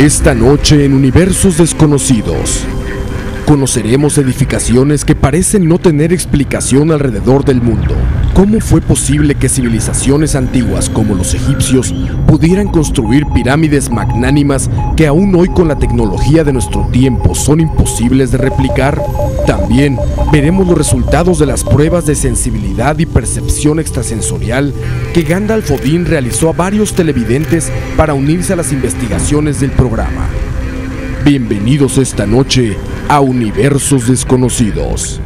Esta noche en Universos Desconocidos, conoceremos edificaciones que parecen no tener explicación alrededor del mundo. ¿Cómo fue posible que civilizaciones antiguas como los egipcios pudieran construir pirámides magnánimas que aún hoy con la tecnología de nuestro tiempo son imposibles de replicar? También veremos los resultados de las pruebas de sensibilidad y percepción extrasensorial que Gandalf Odín realizó a varios televidentes para unirse a las investigaciones del programa. Bienvenidos esta noche a Universos Desconocidos.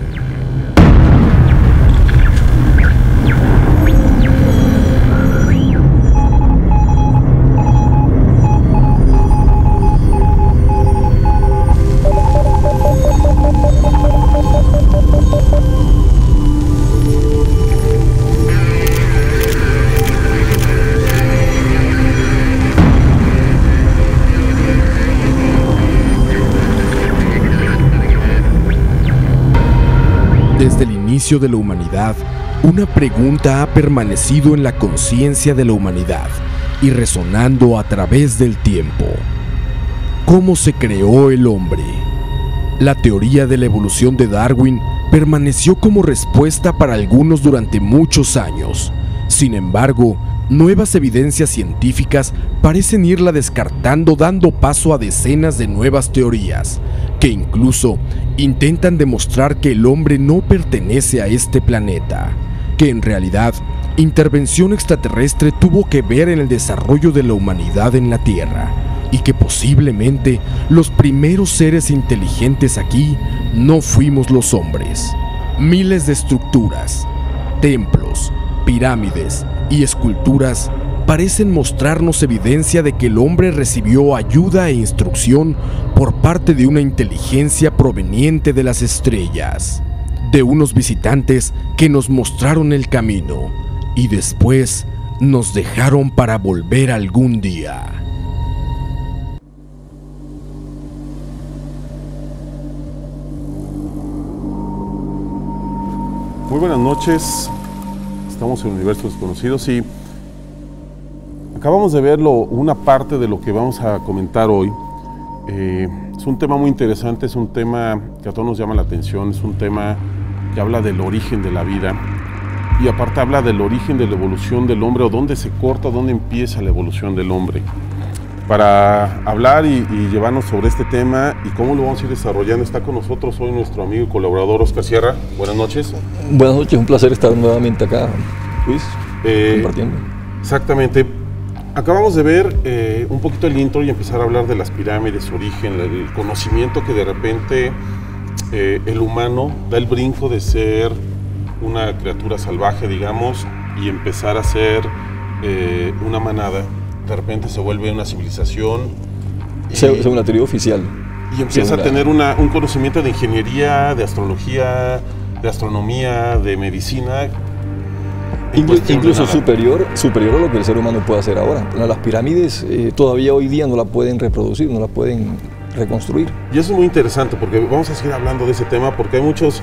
Desde el inicio de la humanidad, una pregunta ha permanecido en la conciencia de la humanidad y resonando a través del tiempo. ¿Cómo se creó el hombre? La teoría de la evolución de Darwin permaneció como respuesta para algunos durante muchos años. Sin embargo, nuevas evidencias científicas parecen irla descartando, dando paso a decenas de nuevas teorías, que incluso intentan demostrar que el hombre no pertenece a este planeta, que en realidad intervención extraterrestre tuvo que ver en el desarrollo de la humanidad en la Tierra, y que posiblemente los primeros seres inteligentes aquí no fuimos los hombres. Miles de estructuras, templos, pirámides y esculturas parecen mostrarnos evidencia de que el hombre recibió ayuda e instrucción por parte de una inteligencia proveniente de las estrellas, de unos visitantes que nos mostraron el camino y después nos dejaron para volver algún día. Muy buenas noches, estamos en Universos Desconocidos y acabamos de ver una parte de lo que vamos a comentar hoy. Es un tema muy interesante, es un tema que a todos nos llama la atención, es un tema que habla del origen de la vida y aparte habla del origen de la evolución del hombre, o dónde se corta, dónde empieza la evolución del hombre. Para hablar y llevarnos sobre este tema y cómo lo vamos a ir desarrollando, está con nosotros hoy nuestro amigo y colaborador Oscar Sierra. Buenas noches. Buenas noches, un placer estar nuevamente acá, Luis, compartiendo. Exactamente. Acabamos de ver un poquito el intro y empezar a hablar de las pirámides, su origen, el conocimiento que de repente el humano da el brinco de ser una criatura salvaje, digamos, y empezar a ser una manada. De repente se vuelve una civilización. Según la teoría oficial. Y empieza a tener un conocimiento de ingeniería, de astrología, de astronomía, de medicina. Incluso superior a lo que el ser humano puede hacer ahora. Las pirámides todavía hoy día no la pueden reproducir, no la pueden reconstruir. Y eso es muy interesante porque vamos a seguir hablando de ese tema porque hay muchos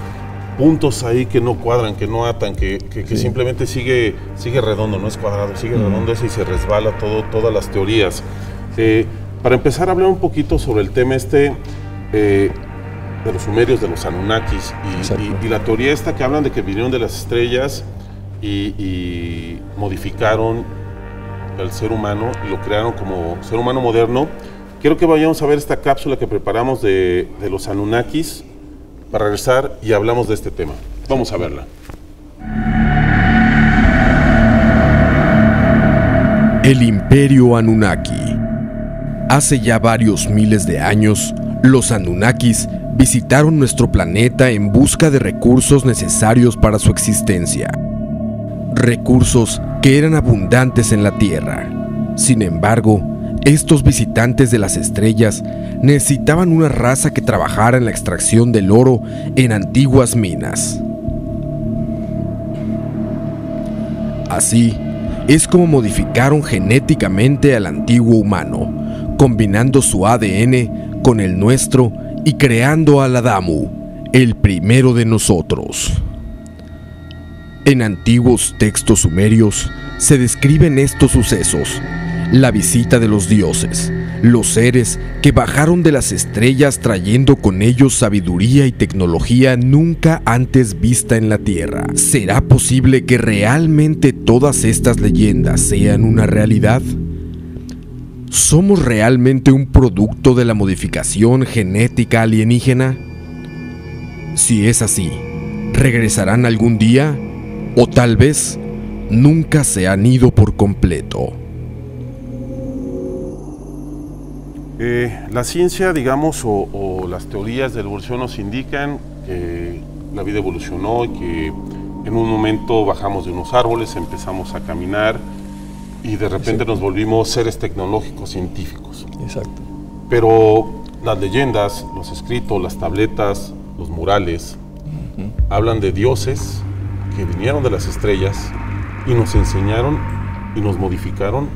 puntos ahí que no cuadran, que no atan, que sí. Simplemente sigue redondo, no es cuadrado, sigue redondo ese y se resbala todas las teorías. Para empezar a hablar un poquito sobre el tema de los sumerios, de los Anunnakis y la teoría esta que hablan de que vinieron de las estrellas y modificaron al ser humano y lo crearon como ser humano moderno. Quiero que vayamos a ver esta cápsula que preparamos de los Anunnakis para regresar y hablamos de este tema. Vamos a verla. El Imperio Anunnaki. Hace ya varios miles de años, los Anunnakis visitaron nuestro planeta en busca de recursos necesarios para su existencia. Recursos que eran abundantes en la Tierra. Sin embargo, estos visitantes de las estrellas necesitaban una raza que trabajara en la extracción del oro en antiguas minas. Así es como modificaron genéticamente al antiguo humano, combinando su ADN con el nuestro y creando al Adamu, el primero de nosotros. En antiguos textos sumerios se describen estos sucesos: la visita de los dioses, Los seres que bajaron de las estrellas trayendo con ellos sabiduría y tecnología nunca antes vista en la Tierra. ¿Será posible que realmente todas estas leyendas sean una realidad? ¿Somos realmente un producto de la modificación genética alienígena? Si es así, ¿regresarán algún día? ¿O tal vez nunca se han ido por completo? La ciencia, digamos, o las teorías de la evolución nos indican que la vida evolucionó y que en un momento bajamos de unos árboles, empezamos a caminar y de repente nos volvimos seres tecnológicos científicos. Exacto. Pero las leyendas, los escritos, las tabletas, los murales, hablan de dioses que vinieron de las estrellas y nos enseñaron y nos modificaron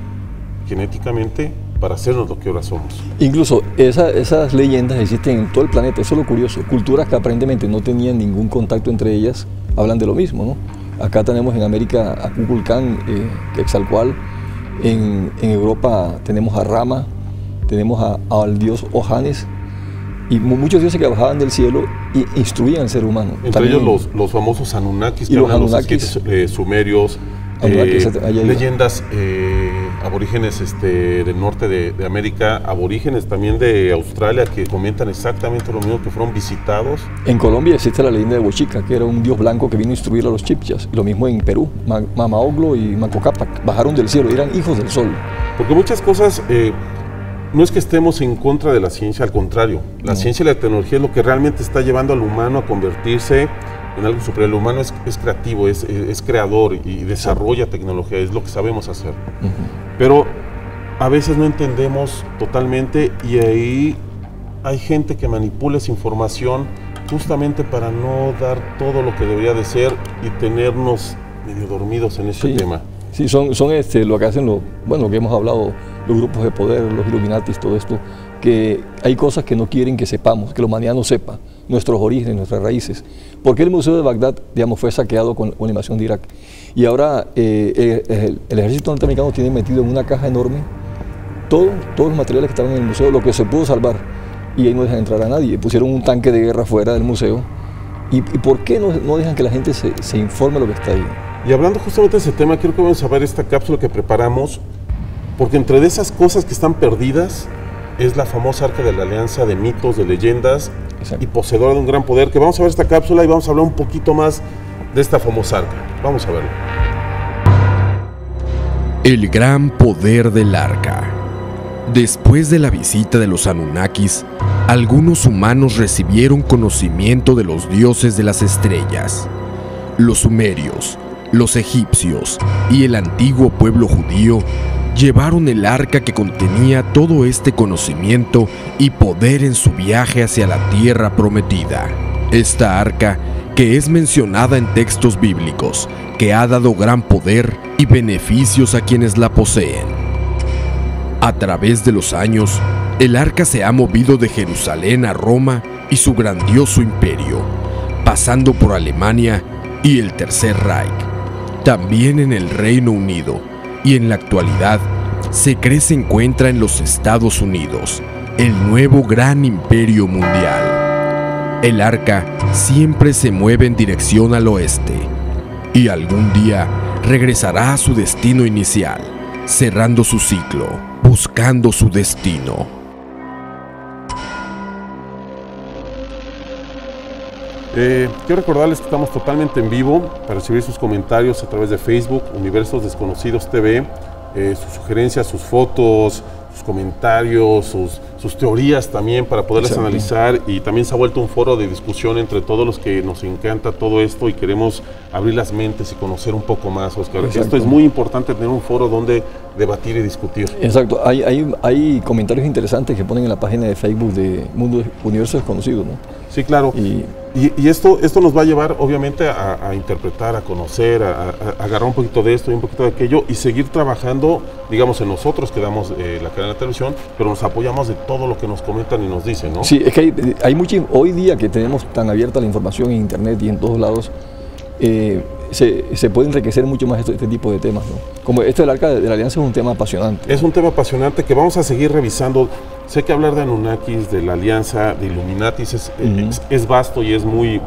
genéticamente para hacernos lo que ahora somos. Incluso esas leyendas existen en todo el planeta, eso es lo curioso. Culturas que aparentemente no tenían ningún contacto entre ellas hablan de lo mismo, ¿no? Acá tenemos en América a Kukulcán, Quetzalcóatl, en Europa tenemos a Rama, tenemos al dios Ojanes, y muchos dioses que bajaban del cielo e instruían al ser humano. Entre también, ellos los famosos Anunnakis, y que los hablan los Anunnakis, escritos sumerios, leyendas aborígenes del norte de América, aborígenes también de Australia, que comentan exactamente lo mismo, que fueron visitados. En Colombia existe la leyenda de Bochica, que era un dios blanco que vino a instruir a los chipchas. Lo mismo en Perú, Mamaoglo y Manco Cápac bajaron del cielo, eran hijos del sol. Porque muchas cosas, no es que estemos en contra de la ciencia, al contrario. La ciencia y la tecnología es lo que realmente está llevando al humano a convertirse en algo superior. El humano es creativo, es creador y desarrolla tecnología, es lo que sabemos hacer. Pero a veces no entendemos totalmente y ahí hay gente que manipula esa información justamente para no dar todo lo que debería de ser y tenernos medio dormidos en este tema. Sí, son lo que hacen, lo que hemos hablado, los grupos de poder, los Illuminatis, todo esto, que hay cosas que no quieren que sepamos, que la humanidad no sepa, nuestros orígenes, nuestras raíces. Porque el Museo de Bagdad, digamos, fue saqueado con la invasión de Irak. Y ahora el ejército norteamericano tiene metido en una caja enorme todos los materiales que estaban en el museo, lo que se pudo salvar. Y ahí no dejan entrar a nadie. Pusieron un tanque de guerra fuera del museo. ¿Y por qué no dejan que la gente se informe de lo que está ahí? Y hablando justamente de ese tema, quiero que vamos a ver esta cápsula que preparamos, porque entre de esas cosas que están perdidas es la famosa Arca de la Alianza, de mitos, de leyendas. Exacto. Y poseedora de un gran poder, que vamos a ver esta cápsula y vamos a hablar un poquito más de esta famosa arca. Vamos a verlo. El gran poder del arca. Después de la visita de los Anunnakis, algunos humanos recibieron conocimiento de los dioses de las estrellas. Los sumerios, los egipcios y el antiguo pueblo judío llevaron el arca que contenía todo este conocimiento y poder en su viaje hacia la tierra prometida. Esta arca, que es mencionada en textos bíblicos, que ha dado gran poder y beneficios a quienes la poseen. A través de los años, el arca se ha movido de Jerusalén a Roma y su grandioso imperio, pasando por Alemania y el Tercer Reich, también en el Reino Unido, y en la actualidad se cree se encuentra en los Estados Unidos, el nuevo gran imperio mundial. El arca siempre se mueve en dirección al oeste y algún día regresará a su destino inicial, cerrando su ciclo, buscando su destino. Quiero recordarles que estamos totalmente en vivo para recibir sus comentarios a través de Facebook, Universos Desconocidos TV, sus sugerencias, sus fotos, sus comentarios, sus teorías también para poderlas analizar, y también se ha vuelto un foro de discusión entre todos los que nos encanta todo esto y queremos abrir las mentes y conocer un poco más, Oscar. Esto es muy importante, tener un foro donde debatir y discutir. Exacto, hay comentarios interesantes que ponen en la página de Facebook de Universo Desconocido, ¿no? Sí, claro. Y esto nos va a llevar, obviamente, a interpretar, a conocer, a agarrar un poquito de esto y un poquito de aquello y seguir trabajando, digamos, en nosotros que damos la cadena de televisión, pero nos apoyamos de todo lo que nos comentan y nos dicen, ¿no? Sí, es que hay mucho, hoy día que tenemos tan abierta la información en internet y en todos lados, se puede enriquecer mucho más este tipo de temas, ¿no? Como esto del Arca de la Alianza es un tema apasionante. Es un tema apasionante que vamos a seguir revisando. Sé que hablar de Anunnakis, de la Alianza, de Illuminatis es vasto y es muy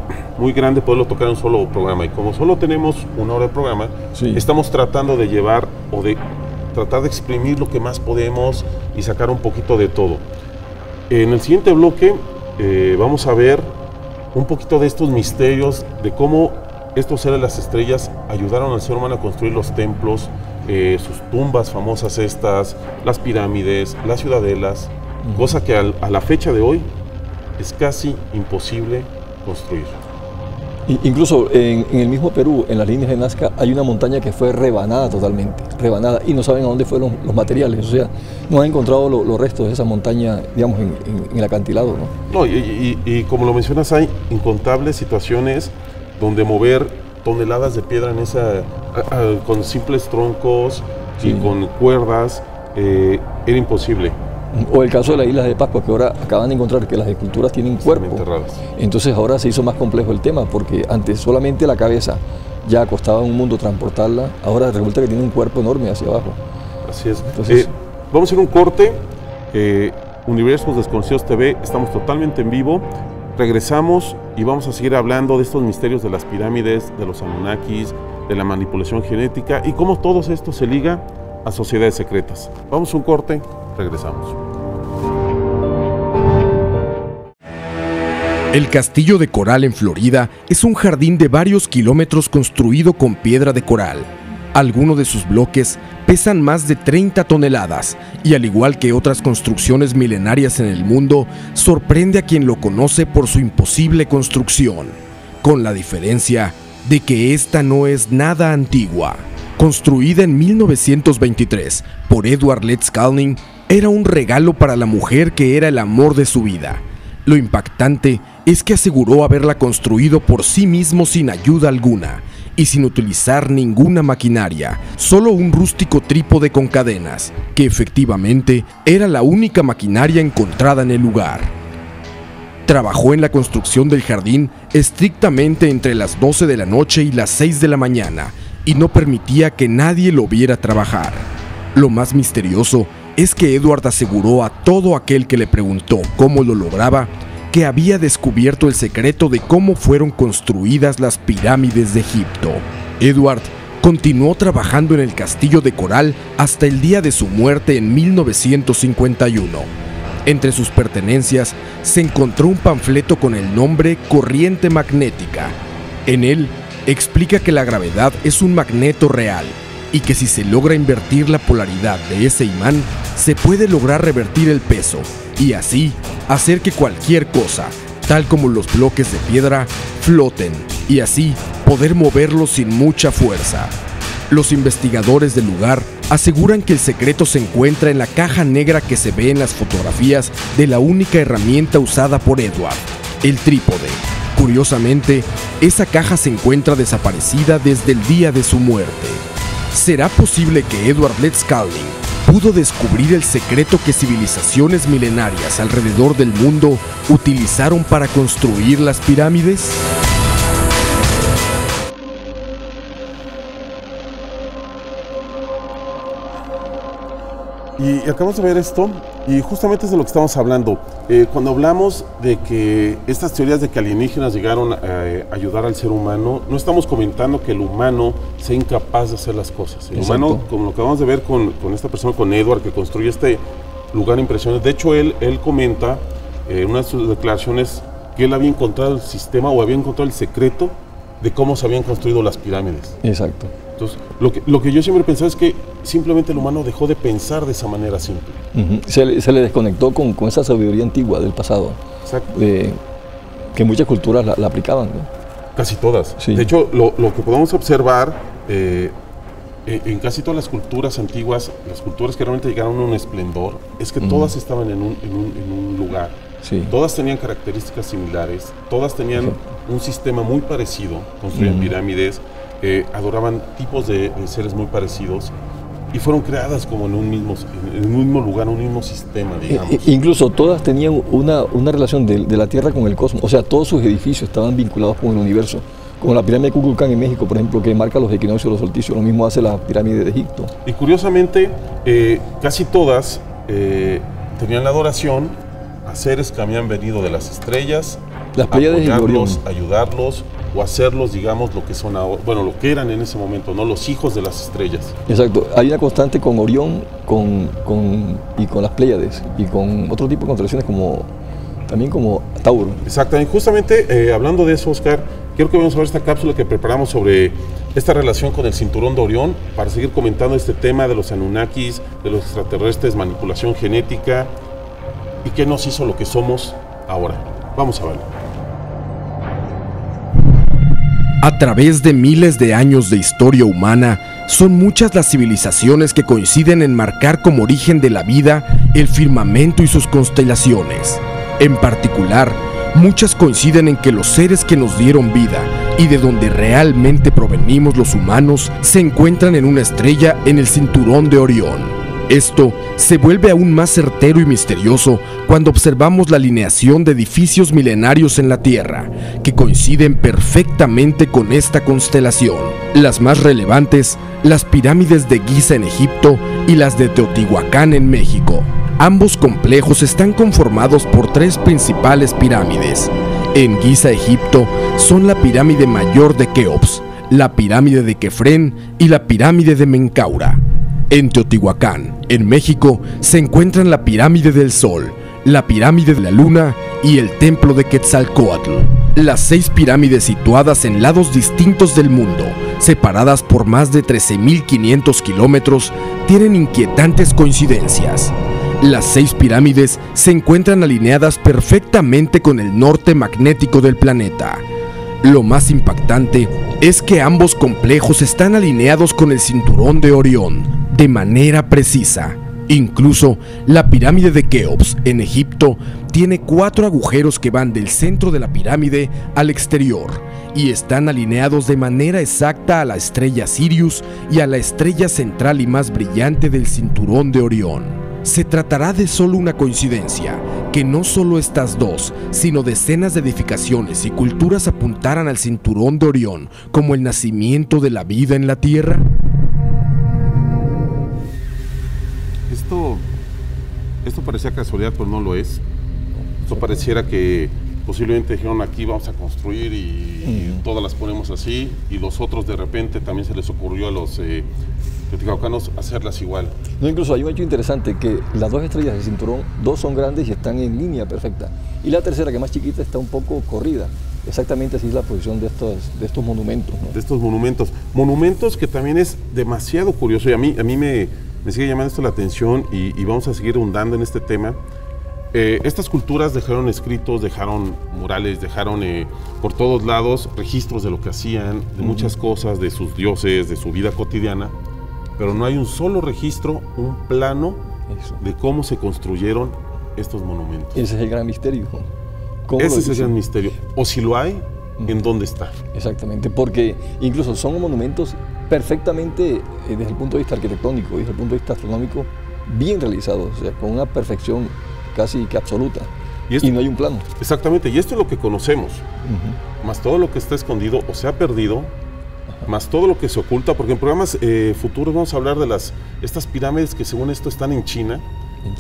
grande poderlo tocar en un solo programa. Y como solo tenemos una hora de programa, estamos tratando de llevar o de tratar de exprimir lo que más podemos y sacar un poquito de todo. En el siguiente bloque vamos a ver un poquito de estos misterios, de cómo estos seres de las estrellas ayudaron al ser humano a construir los templos, sus tumbas famosas estas, las pirámides, las ciudadelas, cosa que a la fecha de hoy es casi imposible construir. Incluso en el mismo Perú, en las líneas de Nazca, hay una montaña que fue rebanada totalmente, rebanada, y no saben a dónde fueron los materiales, o sea, no han encontrado los restos de esa montaña, digamos, en el acantilado, ¿no? No, y como lo mencionas, hay incontables situaciones donde mover toneladas de piedra con simples troncos y con cuerdas era imposible. O el caso de las Islas de Pascua, que ahora acaban de encontrar que las esculturas tienen cuerpo. Entonces ahora se hizo más complejo el tema, porque antes solamente la cabeza ya costaba un mundo transportarla, ahora resulta que tiene un cuerpo enorme hacia abajo. Así es. Entonces, vamos a hacer un corte. Universos Desconocidos TV, estamos totalmente en vivo. Regresamos y vamos a seguir hablando de estos misterios de las pirámides, de los Anunnakis, de la manipulación genética y cómo todo esto se liga a sociedades secretas. Vamos a un corte, regresamos. El Castillo de Coral en Florida es un jardín de varios kilómetros construido con piedra de coral. Algunos de sus bloques pesan más de 30 toneladas y, al igual que otras construcciones milenarias en el mundo, sorprende a quien lo conoce por su imposible construcción, con la diferencia de que esta no es nada antigua. Construida en 1923 por Edward Letts Calning, era un regalo para la mujer que era el amor de su vida. Lo impactante es que aseguró haberla construido por sí mismo sin ayuda alguna y sin utilizar ninguna maquinaria, solo un rústico trípode con cadenas, que efectivamente era la única maquinaria encontrada en el lugar. Trabajó en la construcción del jardín estrictamente entre las 12 de la noche y las 6 de la mañana y no permitía que nadie lo viera trabajar. Lo más misterioso es que Edward aseguró a todo aquel que le preguntó cómo lo lograba que había descubierto el secreto de cómo fueron construidas las pirámides de Egipto. Edward continuó trabajando en el Castillo de Coral hasta el día de su muerte en 1951. Entre sus pertenencias se encontró un panfleto con el nombre Corriente Magnética. En él explica que la gravedad es un magneto real y que si se logra invertir la polaridad de ese imán, se puede lograr revertir el peso y así hacer que cualquier cosa, tal como los bloques de piedra, floten y así poder moverlos sin mucha fuerza. Los investigadores del lugar aseguran que el secreto se encuentra en la caja negra que se ve en las fotografías de la única herramienta usada por Edward, el trípode. Curiosamente, esa caja se encuentra desaparecida desde el día de su muerte. ¿Será posible que Edward Letts Calning pudo descubrir el secreto que civilizaciones milenarias alrededor del mundo utilizaron para construir las pirámides? Y acabamos de ver esto, y justamente es de lo que estamos hablando. Cuando hablamos de que estas teorías de que alienígenas llegaron a ayudar al ser humano, no estamos comentando que el humano sea incapaz de hacer las cosas. El humano, como lo que acabamos de ver con esta persona, con Edward, que construye este lugar impresionante. De hecho, él comenta en una de sus declaraciones que él había encontrado el sistema o había encontrado el secreto de cómo se habían construido las pirámides. Exacto. Entonces, lo que yo siempre pensaba es que simplemente el humano dejó de pensar de esa manera simple. Se le desconectó con esa sabiduría antigua del pasado. Exacto. Que muchas culturas la aplicaban, ¿no? Casi todas. Sí. De hecho, lo que podemos observar en casi todas las culturas antiguas, las culturas que realmente llegaron a un esplendor, es que todas estaban en un lugar. Sí. Todas tenían características similares, todas tenían un sistema muy parecido, construían pirámides, adoraban tipos de seres muy parecidos y fueron creadas como en un mismo lugar, un mismo sistema, digamos. Incluso todas tenían una relación de la Tierra con el cosmos, o sea, todos sus edificios estaban vinculados con el universo, Como la pirámide de Kukulcán en México, por ejemplo, que marca los equinoccios, los solsticios, lo mismo hace la pirámide de Egipto. Y curiosamente, casi todas tenían la adoración a seres que habían venido de las estrellas, Las Pléyades y Orión. ayudarlos o hacerlos, digamos, lo que son ahora, bueno, lo que eran en ese momento, ¿no? Los hijos de las estrellas. Exacto, hay una constante con Orión y con las Pléyades y con otro tipo de constelaciones también como Tauro. Exactamente, justamente hablando de eso, Oscar, quiero que vamos a ver esta cápsula que preparamos sobre esta relación con el cinturón de Orión para seguir comentando este tema de los Anunnakis, de los extraterrestres, manipulación genética y qué nos hizo lo que somos ahora. Vamos a verlo. A través de miles de años de historia humana, son muchas las civilizaciones que coinciden en marcar como origen de la vida el firmamento y sus constelaciones. En particular, muchas coinciden en que los seres que nos dieron vida y de donde realmente provenimos los humanos se encuentran en una estrella en el cinturón de Orión. Esto se vuelve aún más certero y misterioso cuando observamos la alineación de edificios milenarios en la Tierra, que coinciden perfectamente con esta constelación. Las más relevantes, las pirámides de Giza en Egipto y las de Teotihuacán en México. Ambos complejos están conformados por tres principales pirámides. En Giza, Egipto, son la pirámide mayor de Keops, la pirámide de Kefren y la pirámide de Menkaura. En Teotihuacán, en México, se encuentran la pirámide del Sol, la pirámide de la Luna y el templo de Quetzalcóatl. Las 6 pirámides situadas en lados distintos del mundo, separadas por más de 13.500 kilómetros, tienen inquietantes coincidencias. Las 6 pirámides se encuentran alineadas perfectamente con el norte magnético del planeta. Lo más impactante es que ambos complejos están alineados con el cinturón de Orión, de manera precisa. Incluso la pirámide de Keops en Egipto tiene 4 agujeros que van del centro de la pirámide al exterior y están alineados de manera exacta a la estrella Sirius y a la estrella central y más brillante del cinturón de Orión. Se tratará de solo una coincidencia, que no solo estas dos, sino decenas de edificaciones y culturas apuntaran al cinturón de Orión como el nacimiento de la vida en la Tierra. Esto parecía casualidad, pero no lo es. Esto pareciera que posiblemente dijeron aquí vamos a construir y todas las ponemos así, y los otros de repente también se les ocurrió a los teotihuacanos hacerlas igual. No, incluso hay un hecho interesante, que las 2 estrellas del cinturón, 2 son grandes y están en línea perfecta, y la tercera, que es más chiquita, está un poco corrida. Exactamente así es la posición de estos monumentos, ¿no? De estos monumentos que también es demasiado curioso, y a mí me sigue llamando esto la atención, y vamos a seguir ahondando en este tema. Estas culturas dejaron escritos, dejaron murales, dejaron por todos lados registros de lo que hacían, de muchas cosas, de sus dioses, de su vida cotidiana, pero no hay un solo registro, un plano de cómo se construyeron estos monumentos. Ese es el gran misterio. Ese es el gran misterio. O si lo hay, ¿en dónde está? Exactamente, porque incluso son monumentos perfectamente, desde el punto de vista arquitectónico y desde el punto de vista astronómico, bien realizados, o sea, con una perfección casi que absoluta. Y no hay un plano. Exactamente, y esto es lo que conocemos, más todo lo que está escondido o se ha perdido, más todo lo que se oculta, porque en programas futuros vamos a hablar de estas pirámides que según esto están en China,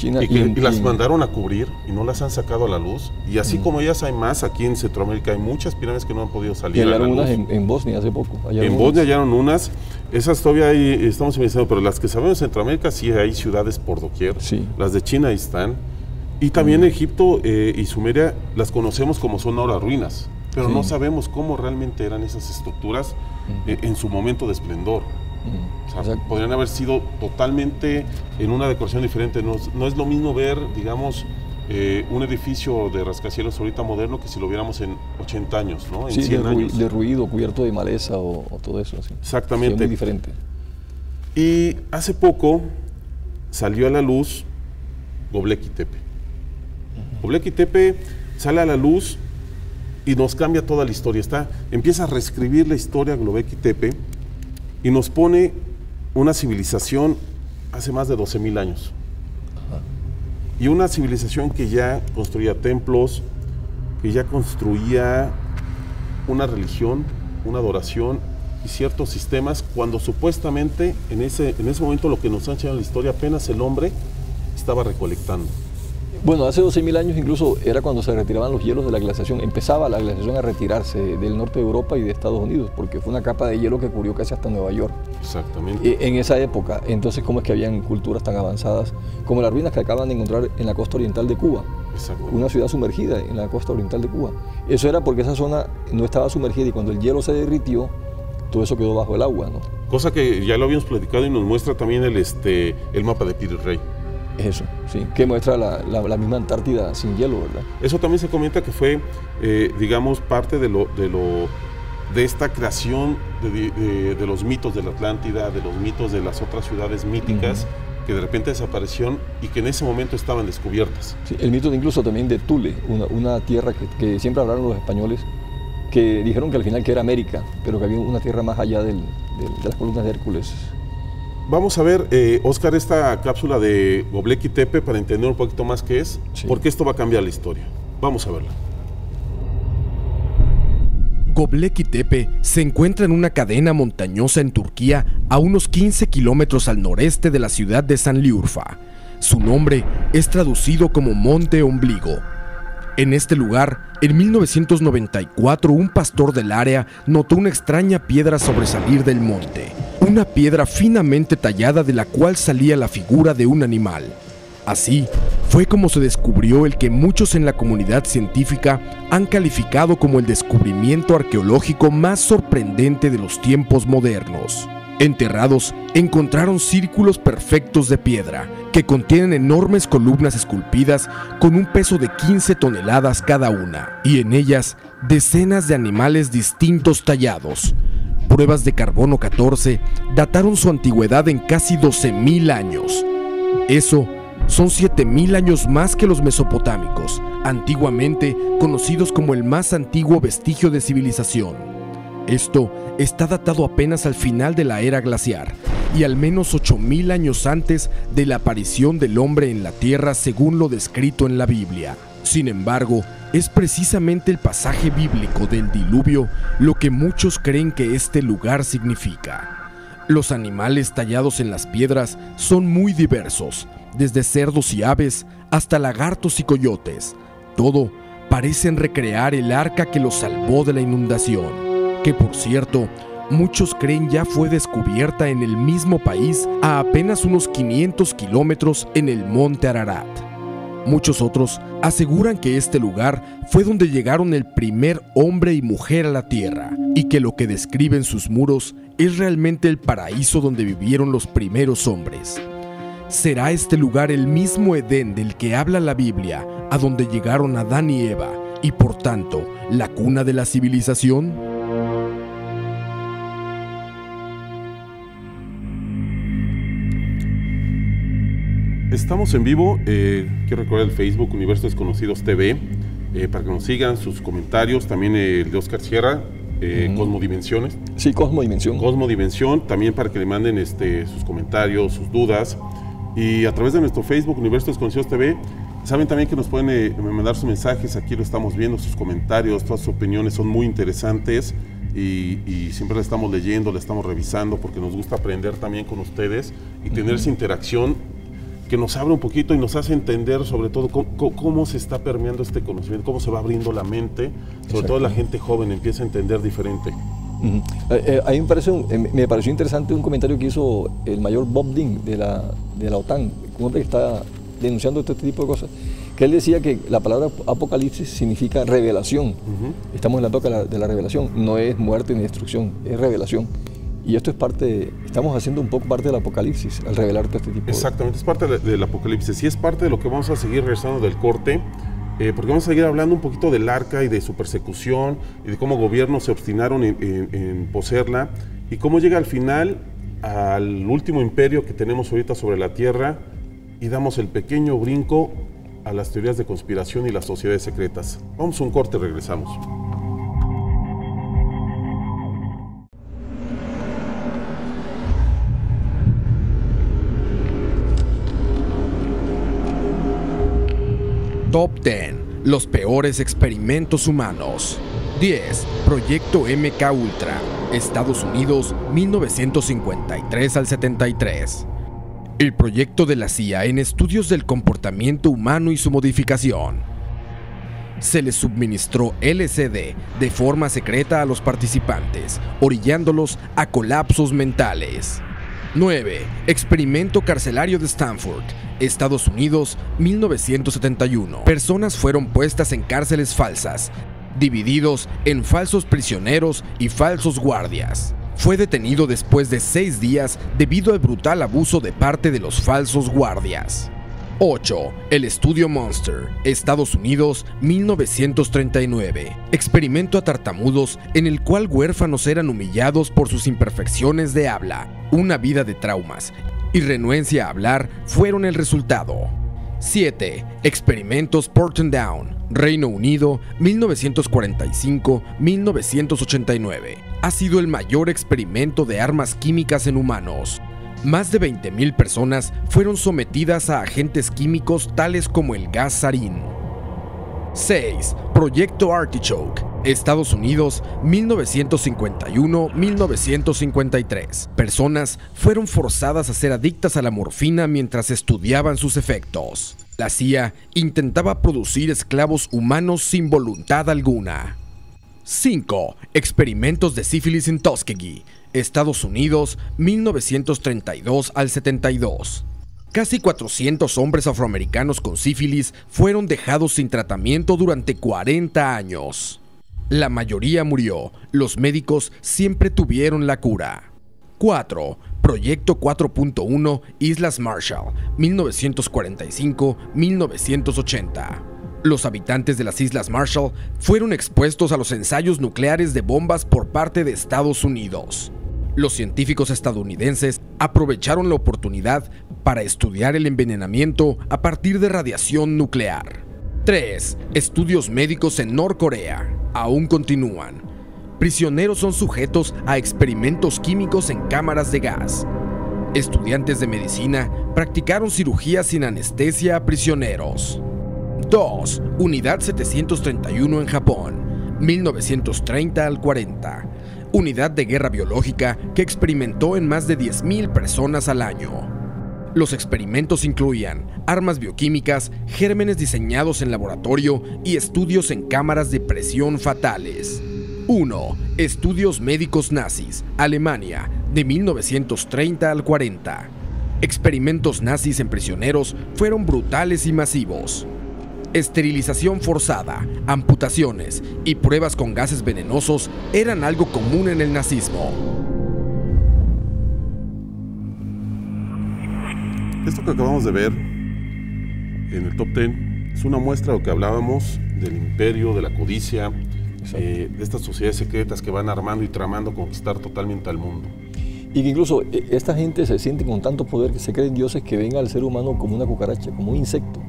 y las mandaron a cubrir y no las han sacado a la luz, y así como ellas hay más aquí en Centroamérica, hay muchas pirámides que no han podido salir a la luz. Hallaron unas en Bosnia hace poco. En Bosnia hallaron unas, esas todavía estamos investigando, pero las que sabemos en Centroamérica sí hay ciudades por doquier, las de China ahí están, y también Egipto y Sumeria las conocemos como son ahora ruinas, pero no sabemos cómo realmente eran esas estructuras en su momento de esplendor. O sea, podrían haber sido totalmente en una decoración diferente. No es lo mismo ver, digamos, un edificio de rascacielos ahorita moderno que si lo viéramos en 80 años, ¿no? En 100 años. Derruido, cubierto de maleza o todo eso. Así. Exactamente. Sí, muy diferente. Y hace poco salió a la luz Göbekli Tepe. Göbekli Tepe sale a la luz y nos cambia toda la historia. Empieza a reescribir la historia Göbekli Tepe y nos pone una civilización hace más de 12.000 años. Y una civilización que ya construía templos, que ya construía una religión una adoración y ciertos sistemas, cuando supuestamente en ese momento, lo que nos ha enseñado la historia, apenas el hombre estaba recolectando. Bueno, hace 12.000 años incluso era cuando se retiraban los hielos de la glaciación. Empezaba la glaciación a retirarse del norte de Europa y de Estados Unidos, porque fue una capa de hielo que cubrió casi hasta Nueva York. Exactamente. En esa época, entonces, ¿cómo es que habían culturas tan avanzadas como las ruinas que acaban de encontrar en la costa oriental de Cuba? Una ciudad sumergida en la costa oriental de Cuba. Eso era porque esa zona no estaba sumergida y cuando el hielo se derritió, todo eso quedó bajo el agua, ¿no? Cosa que ya lo habíamos platicado y nos muestra también el mapa de Piri Rey. Eso, sí, que muestra la misma Antártida sin hielo, ¿verdad? Eso también se comenta que fue, digamos, parte de esta creación de los mitos de la Atlántida, de los mitos de las otras ciudades míticas, que de repente desaparecieron y que en ese momento estaban descubiertas. Sí, el mito incluso también de Thule, una tierra que siempre hablaron los españoles, que dijeron que al final que era América, pero que había una tierra más allá de las columnas de Hércules. Vamos a ver, Oscar, esta cápsula de Göbekli Tepe para entender un poquito más qué es, porque esto va a cambiar la historia. Vamos a verla. Göbekli Tepe se encuentra en una cadena montañosa en Turquía a unos 15 kilómetros al noreste de la ciudad de Şanlıurfa. Su nombre es traducido como Monte Ombligo. En este lugar, en 1994, un pastor del área notó una extraña piedra sobresalir del monte. Una piedra finamente tallada de la cual salía la figura de un animal. Así fue como se descubrió el que muchos en la comunidad científica han calificado como el descubrimiento arqueológico más sorprendente de los tiempos modernos. Enterrados, encontraron círculos perfectos de piedra que contienen enormes columnas esculpidas con un peso de 15 toneladas cada una, y en ellas decenas de animales distintos tallados. Pruebas de carbono 14 dataron su antigüedad en casi 12.000 años. Eso son 7.000 años más que los mesopotámicos, antiguamente conocidos como el más antiguo vestigio de civilización. Esto está datado apenas al final de la era glaciar y al menos 8.000 años antes de la aparición del hombre en la Tierra según lo descrito en la Biblia. Sin embargo, es precisamente el pasaje bíblico del diluvio lo que muchos creen que este lugar significa. Los animales tallados en las piedras son muy diversos, desde cerdos y aves hasta lagartos y coyotes. Todo parecen recrear el arca que los salvó de la inundación, que por cierto, muchos creen ya fue descubierta en el mismo país a apenas unos 500 kilómetros en el monte Ararat. Muchos otros aseguran que este lugar fue donde llegaron el primer hombre y mujer a la tierra y que lo que describen sus muros es realmente el paraíso donde vivieron los primeros hombres. ¿Será este lugar el mismo Edén del que habla la Biblia, a donde llegaron Adán y Eva, y por tanto, la cuna de la civilización? Estamos en vivo, quiero recordar el Facebook Universo Desconocidos TV, para que nos sigan sus comentarios, también el de Oscar Sierra, Cosmodimensiones. Sí, Cosmodimensión. Cosmodimensión, también para que le manden sus comentarios, sus dudas. Y a través de nuestro Facebook Universo Desconocidos TV, saben también que nos pueden mandar sus mensajes, aquí lo estamos viendo, sus comentarios, todas sus opiniones son muy interesantes y siempre la estamos leyendo, la estamos revisando porque nos gusta aprender también con ustedes y tener esa interacción que nos abre un poquito y nos hace entender sobre todo cómo se está permeando este conocimiento, cómo se va abriendo la mente, sobre todo la gente joven empieza a entender diferente. A mí me pareció interesante un comentario que hizo el mayor Bob Dean de la OTAN, un hombre que está denunciando este tipo de cosas, que él decía que la palabra apocalipsis significa revelación. Estamos en la época de la revelación, no es muerte ni destrucción, es revelación. Y esto es estamos haciendo un poco parte del apocalipsis, al revelar todo este tipo Exactamente, es parte del apocalipsis y es parte de lo que vamos a seguir regresando del corte, porque vamos a seguir hablando un poquito del arca y de su persecución y de cómo gobiernos se obstinaron en poseerla y cómo llega al final al último imperio que tenemos ahorita sobre la tierra y damos el pequeño brinco a las teorías de conspiración y las sociedades secretas. Vamos a un corte y regresamos. Top 10. Los peores experimentos humanos. 10. Proyecto MK Ultra, Estados Unidos, 1953 al 73. El proyecto de la CIA en estudios del comportamiento humano y su modificación. Se les suministró LSD de forma secreta a los participantes, orillándolos a colapsos mentales. 9. Experimento carcelario de Stanford, Estados Unidos, 1971. Personas fueron puestas en cárceles falsas, divididos en falsos prisioneros y falsos guardias. Fue detenido después de 6 días debido al brutal abuso de parte de los falsos guardias. 8. El estudio Monster, Estados Unidos, 1939. Experimento a tartamudos en el cual huérfanos eran humillados por sus imperfecciones de habla. Una vida de traumas y renuencia a hablar fueron el resultado. 7. Experimentos Porton Down, Reino Unido, 1945-1989. Ha sido el mayor experimento de armas químicas en humanos. Más de 20,000 personas fueron sometidas a agentes químicos tales como el gas sarín. 6. Proyecto Artichoke, Estados Unidos, 1951-1953. Personas fueron forzadas a ser adictas a la morfina mientras estudiaban sus efectos. La CIA intentaba producir esclavos humanos sin voluntad alguna. 5. Experimentos de sífilis en Tuskegee, Estados Unidos, 1932 al 72. Casi 400 hombres afroamericanos con sífilis fueron dejados sin tratamiento durante 40 años. La mayoría murió, los médicos siempre tuvieron la cura. 4. Proyecto 4.1 Islas Marshall, 1945-1980. Los habitantes de las Islas Marshall fueron expuestos a los ensayos nucleares de bombas por parte de Estados Unidos. Los científicos estadounidenses aprovecharon la oportunidad para estudiar el envenenamiento a partir de radiación nuclear. 3. Estudios médicos en Norcorea aún continúan. Prisioneros son sujetos a experimentos químicos en cámaras de gas. Estudiantes de medicina practicaron cirugías sin anestesia a prisioneros. 2. Unidad 731 en Japón, 1930 al 40. Unidad de guerra biológica que experimentó en más de 10,000 personas al año. Los experimentos incluían armas bioquímicas, gérmenes diseñados en laboratorio y estudios en cámaras de presión fatales. 1. Estudios médicos nazis, Alemania, de 1930 al 40. Experimentos nazis en prisioneros fueron brutales y masivos. Esterilización forzada, amputaciones y pruebas con gases venenosos eran algo común en el nazismo. Esto que acabamos de ver en el top 10 es una muestra de lo que hablábamos del imperio, de la codicia, de estas sociedades secretas que van armando y tramando conquistar totalmente al mundo. Y que incluso esta gente se siente con tanto poder que se creen dioses que ven al ser humano como una cucaracha, como un insecto.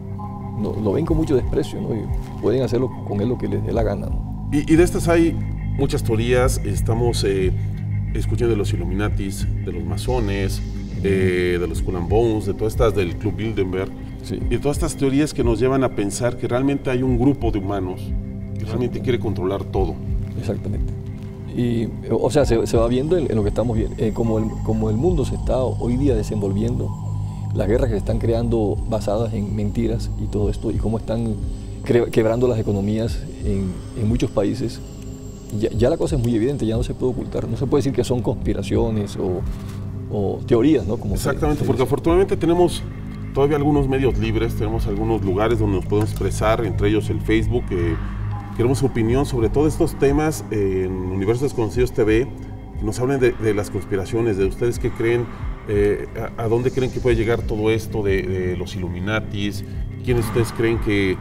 Lo ven con mucho desprecio, ¿no? Y pueden hacerlo con él lo que les dé la gana, ¿no? Y de estas hay muchas teorías. Estamos escuchando de los Illuminatis, de los masones, de los Skull and Bones, de todas estas del Club Bilderberg, Sí. y de todas estas teorías que nos llevan a pensar que realmente hay un grupo de humanos que realmente quiere controlar todo. Exactamente. Y, o sea, se va viendo en lo que estamos viendo, como el mundo se está hoy día desenvolviendo, las guerras que se están creando basadas en mentiras y todo esto, y cómo están quebrando las economías en muchos países. Ya la cosa es muy evidente, ya no se puede ocultar, no se puede decir que son conspiraciones o teorías, ¿no? Como Exactamente, porque afortunadamente tenemos todavía algunos medios libres, tenemos algunos lugares donde nos podemos expresar, entre ellos el Facebook. Queremos su opinión sobre todos estos temas en Universos Desconocidos TV, que nos hablen de las conspiraciones, de ustedes qué creen, a dónde creen que puede llegar todo esto de los Illuminatis, quiénes ustedes creen que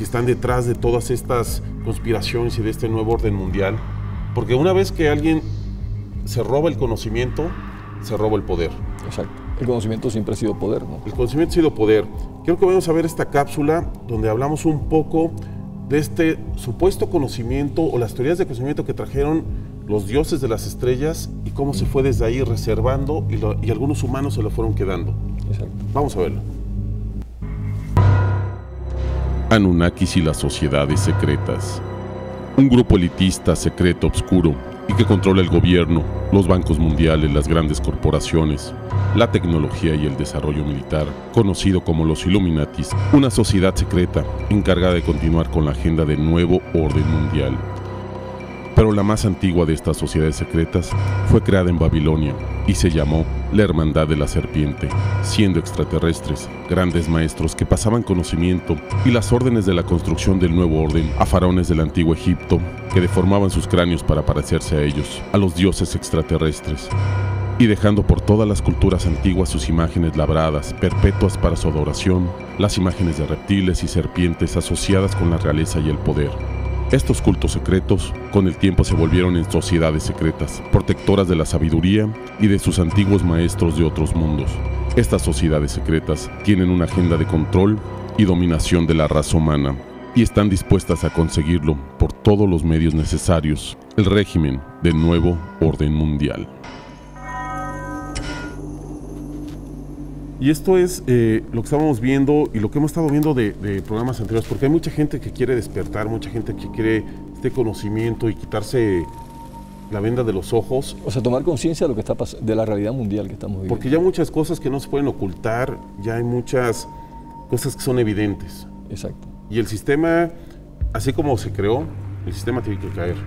están detrás de todas estas conspiraciones y de este nuevo orden mundial. Porque una vez que alguien se roba el conocimiento, se roba el poder. Exacto. El conocimiento siempre ha sido poder, ¿no? El conocimiento ha sido poder. Quiero que vayamos a ver esta cápsula donde hablamos un poco de este supuesto conocimiento o las teorías de conocimiento que trajeron los dioses de las estrellas y cómo se fue desde ahí reservando y algunos humanos se lo fueron quedando. Exacto. Vamos a verlo. Anunnakis y las sociedades secretas. Un grupo elitista, secreto, oscuro y que controla el gobierno, los bancos mundiales, las grandes corporaciones, la tecnología y el desarrollo militar, conocido como los Illuminatis, una sociedad secreta encargada de continuar con la agenda del nuevo orden mundial. Pero la más antigua de estas sociedades secretas fue creada en Babilonia y se llamó la Hermandad de la Serpiente, siendo extraterrestres, grandes maestros que pasaban conocimiento y las órdenes de la construcción del nuevo orden a faraones del antiguo Egipto que deformaban sus cráneos para parecerse a ellos, a los dioses extraterrestres, y dejando por todas las culturas antiguas sus imágenes labradas, perpetuas para su adoración, las imágenes de reptiles y serpientes asociadas con la realeza y el poder. Estos cultos secretos, con el tiempo se volvieron en sociedades secretas, protectoras de la sabiduría y de sus antiguos maestros de otros mundos. Estas sociedades secretas tienen una agenda de control y dominación de la raza humana, y están dispuestas a conseguirlo por todos los medios necesarios, el régimen del nuevo orden mundial. Y esto es lo que estábamos viendo y lo que hemos estado viendo de programas anteriores, porque hay mucha gente que quiere despertar, mucha gente que quiere este conocimiento y quitarse la venda de los ojos. O sea, tomar conciencia de lo que está pasando, de la realidad mundial que estamos viviendo. Porque ya hay muchas cosas que no se pueden ocultar, ya hay muchas cosas que son evidentes. Exacto. Y el sistema, así como se creó, el sistema tiene que caer.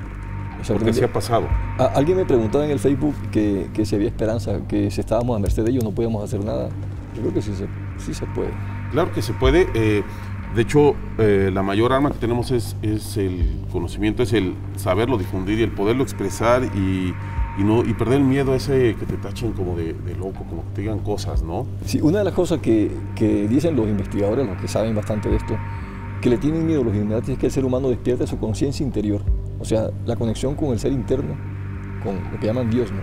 Porque así ha pasado. Alguien me preguntaba en el Facebook que si había esperanza, que si estábamos a merced de ellos no podíamos hacer nada. Yo creo que sí se puede. Claro que se puede. De hecho, la mayor arma que tenemos es el conocimiento, es el saberlo difundir y el poderlo expresar y perder el miedo ese que te tachen como de loco, como que te digan cosas, ¿no? Sí, una de las cosas que dicen los investigadores, los que saben bastante de esto, que le tienen miedo a los Illuminati es que el ser humano despierte su conciencia interior. O sea, la conexión con el ser interno, con lo que llaman Dios, ¿no?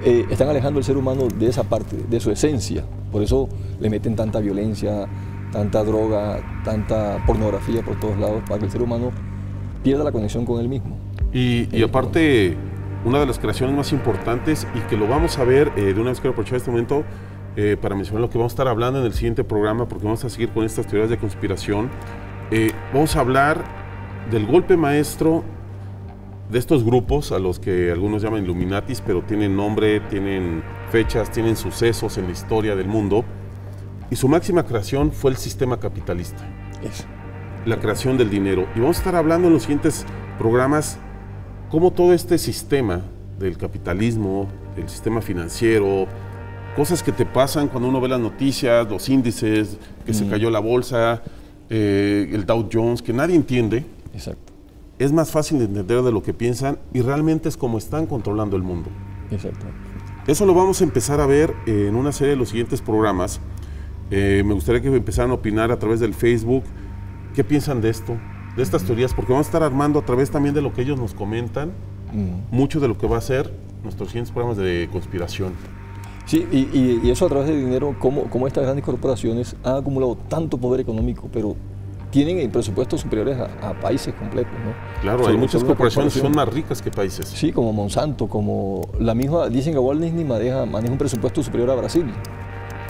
Están alejando al ser humano de esa parte, de su esencia. Por eso le meten tanta violencia, tanta droga, tanta pornografía por todos lados, para que el ser humano pierda la conexión con él mismo. Y aparte, una de las creaciones más importantes, y que lo vamos a ver, de una vez quiero aprovechar este momento para mencionar lo que vamos a estar hablando en el siguiente programa, porque vamos a seguir con estas teorías de conspiración. Vamos a hablar del golpe maestro de estos grupos, a los que algunos llaman Illuminatis, pero tienen nombre, tienen fechas, tienen sucesos en la historia del mundo, y su máxima creación fue el sistema capitalista, la creación del dinero. Y vamos a estar hablando en los siguientes programas cómo todo este sistema del capitalismo, el sistema financiero, cosas que te pasan cuando uno ve las noticias, los índices, que se cayó la bolsa, el Dow Jones, que nadie entiende. Exacto. Es más fácil de entender de lo que piensan y realmente es como están controlando el mundo. Exacto. Eso lo vamos a empezar a ver en una serie de los siguientes programas. Me gustaría que empezaran a opinar a través del Facebook. ¿Qué piensan de esto? De estas teorías, porque vamos a estar armando a través también de lo que ellos nos comentan, mucho de lo que va a ser nuestros siguientes programas de conspiración. Sí, y eso a través del dinero, cómo estas grandes corporaciones han acumulado tanto poder económico, pero tienen presupuestos superiores a países completos, ¿no? Claro, hay muchas corporaciones que son más ricas que países. Sí, como Monsanto, como la misma, dicen que Walt Disney maneja un presupuesto superior a Brasil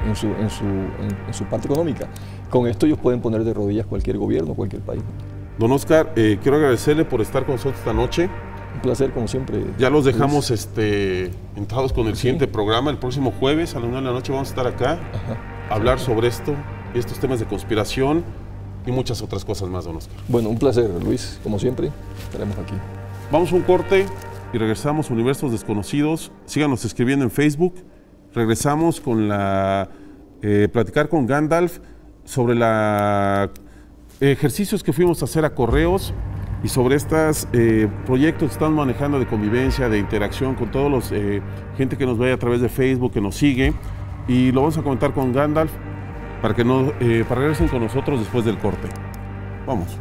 en su parte económica. Con esto ellos pueden poner de rodillas cualquier gobierno, cualquier país. Don Oscar, quiero agradecerle por estar con nosotros esta noche. Un placer, como siempre. Ya los dejamos entrados con el siguiente programa. El próximo jueves a las 9 de la noche vamos a estar acá a hablar sobre estos temas de conspiración y muchas otras cosas más, don Oscar. Bueno, un placer, Luis, como siempre, estaremos aquí. Vamos a un corte y regresamos a Universos Desconocidos. Síganos escribiendo en Facebook. Regresamos con platicar con Gandalf sobre ejercicios que fuimos a hacer a correos y sobre estos proyectos que están manejando de convivencia, de interacción con todos los gente que nos ve a través de Facebook, que nos sigue, y lo vamos a comentar con Gandalf para que regresen con nosotros después del corte. Vamos.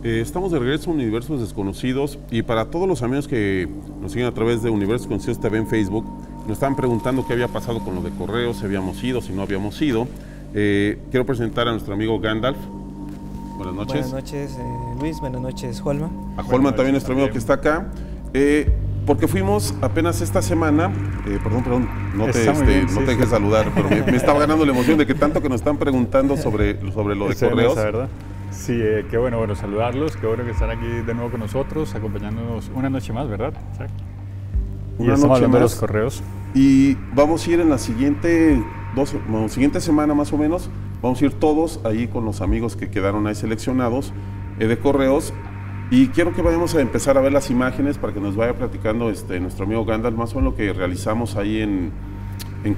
Estamos de regreso a Universos Desconocidos, y para todos los amigos que nos siguen a través de Universos Desconocidos TV en Facebook, nos estaban preguntando qué había pasado con lo de correos, si habíamos ido, si no habíamos ido. Quiero presentar a nuestro amigo Gandalf. Buenas noches. Buenas noches, Luis. Buenas noches, Holman. A Holman también, nuestro amigo que está acá. porque fuimos apenas esta semana, perdón, no te dejé saludar, pero me estaba ganando la emoción de que tanto que nos están preguntando sobre lo de correos. ¿Verdad? Sí, qué bueno saludarlos, qué bueno que están aquí de nuevo con nosotros, acompañándonos una noche más, ¿verdad? Exacto. Y estamos hablando de los correos. Y vamos a ir en la siguiente semana más o menos, vamos a ir todos ahí con los amigos que quedaron ahí seleccionados de correos. Y quiero que vayamos a empezar a ver las imágenes para que nos vaya platicando nuestro amigo Gandalf más o menos lo que realizamos ahí en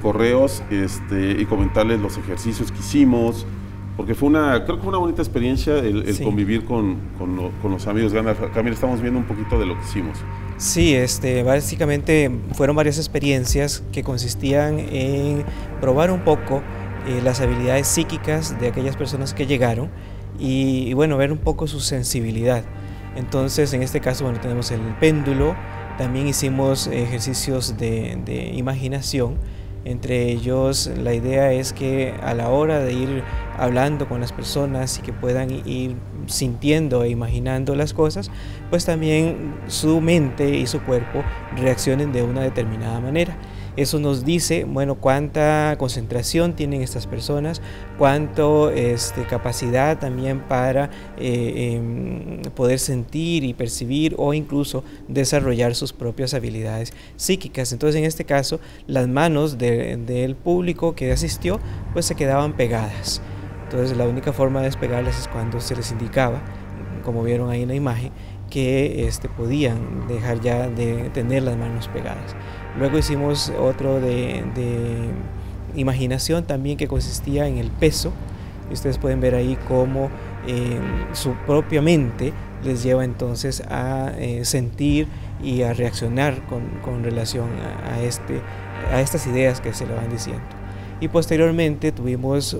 correos y comentarles los ejercicios que hicimos, porque creo que fue una bonita experiencia el convivir con los amigos Gandalf. Camila, estamos viendo un poquito de lo que hicimos. Sí, básicamente fueron varias experiencias que consistían en probar un poco las habilidades psíquicas de aquellas personas que llegaron y bueno, ver un poco su sensibilidad. Entonces, en este caso, bueno, tenemos el péndulo, también hicimos ejercicios de imaginación. Entre ellos, la idea es que a la hora de ir hablando con las personas y que puedan ir sintiendo e imaginando las cosas, pues también su mente y su cuerpo reaccionen de una determinada manera. Eso nos dice, bueno, cuánta concentración tienen estas personas, cuánto capacidad también para poder sentir y percibir o incluso desarrollar sus propias habilidades psíquicas. Entonces, en este caso, las manos del público que asistió, pues se quedaban pegadas. Entonces, la única forma de despegarlas es cuando se les indicaba, como vieron ahí en la imagen, que podían dejar ya de tener las manos pegadas. Luego hicimos otro de imaginación también, que consistía en el peso. Y ustedes pueden ver ahí cómo su propia mente les lleva entonces a sentir y a reaccionar con relación a estas ideas que se le van diciendo. Y posteriormente tuvimos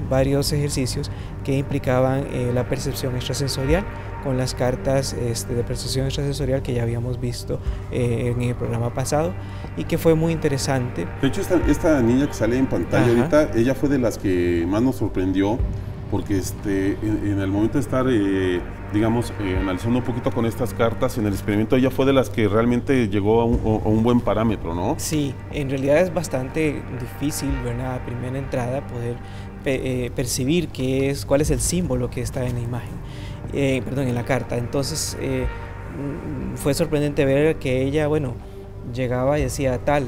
varios ejercicios que implicaban la percepción extrasensorial, con las cartas de percepción extrasensorial que ya habíamos visto en el programa pasado y que fue muy interesante. De hecho, esta niña que sale en pantalla ahorita, ella fue de las que más nos sorprendió, porque en el momento de estar, analizando un poquito con estas cartas, en el experimento, ella fue de las que realmente llegó a un buen parámetro, ¿no? Sí, en realidad es bastante difícil, ¿verdad?, a primera entrada poder percibir cuál es el símbolo que está en la imagen, en la carta. Entonces fue sorprendente ver que ella, bueno, llegaba y decía tal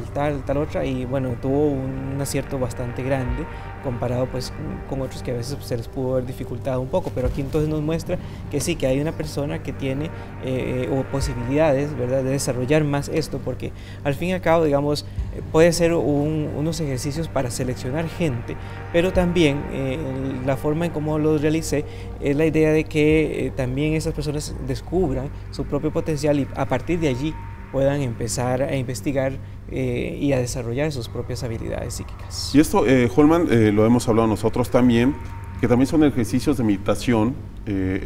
otra, y bueno, tuvo un acierto bastante grande comparado pues con otros que a veces se les pudo haber dificultado un poco, pero aquí entonces nos muestra que sí, que hay una persona que tiene posibilidades, ¿verdad?, de desarrollar más esto, porque al fin y al cabo, digamos, puede ser unos ejercicios para seleccionar gente, pero también la forma en cómo los realicé es la idea de que también esas personas descubran su propio potencial y a partir de allí puedan empezar a investigar y a desarrollar sus propias habilidades psíquicas. Y esto, Holman, lo hemos hablado nosotros también, que también son ejercicios de meditación,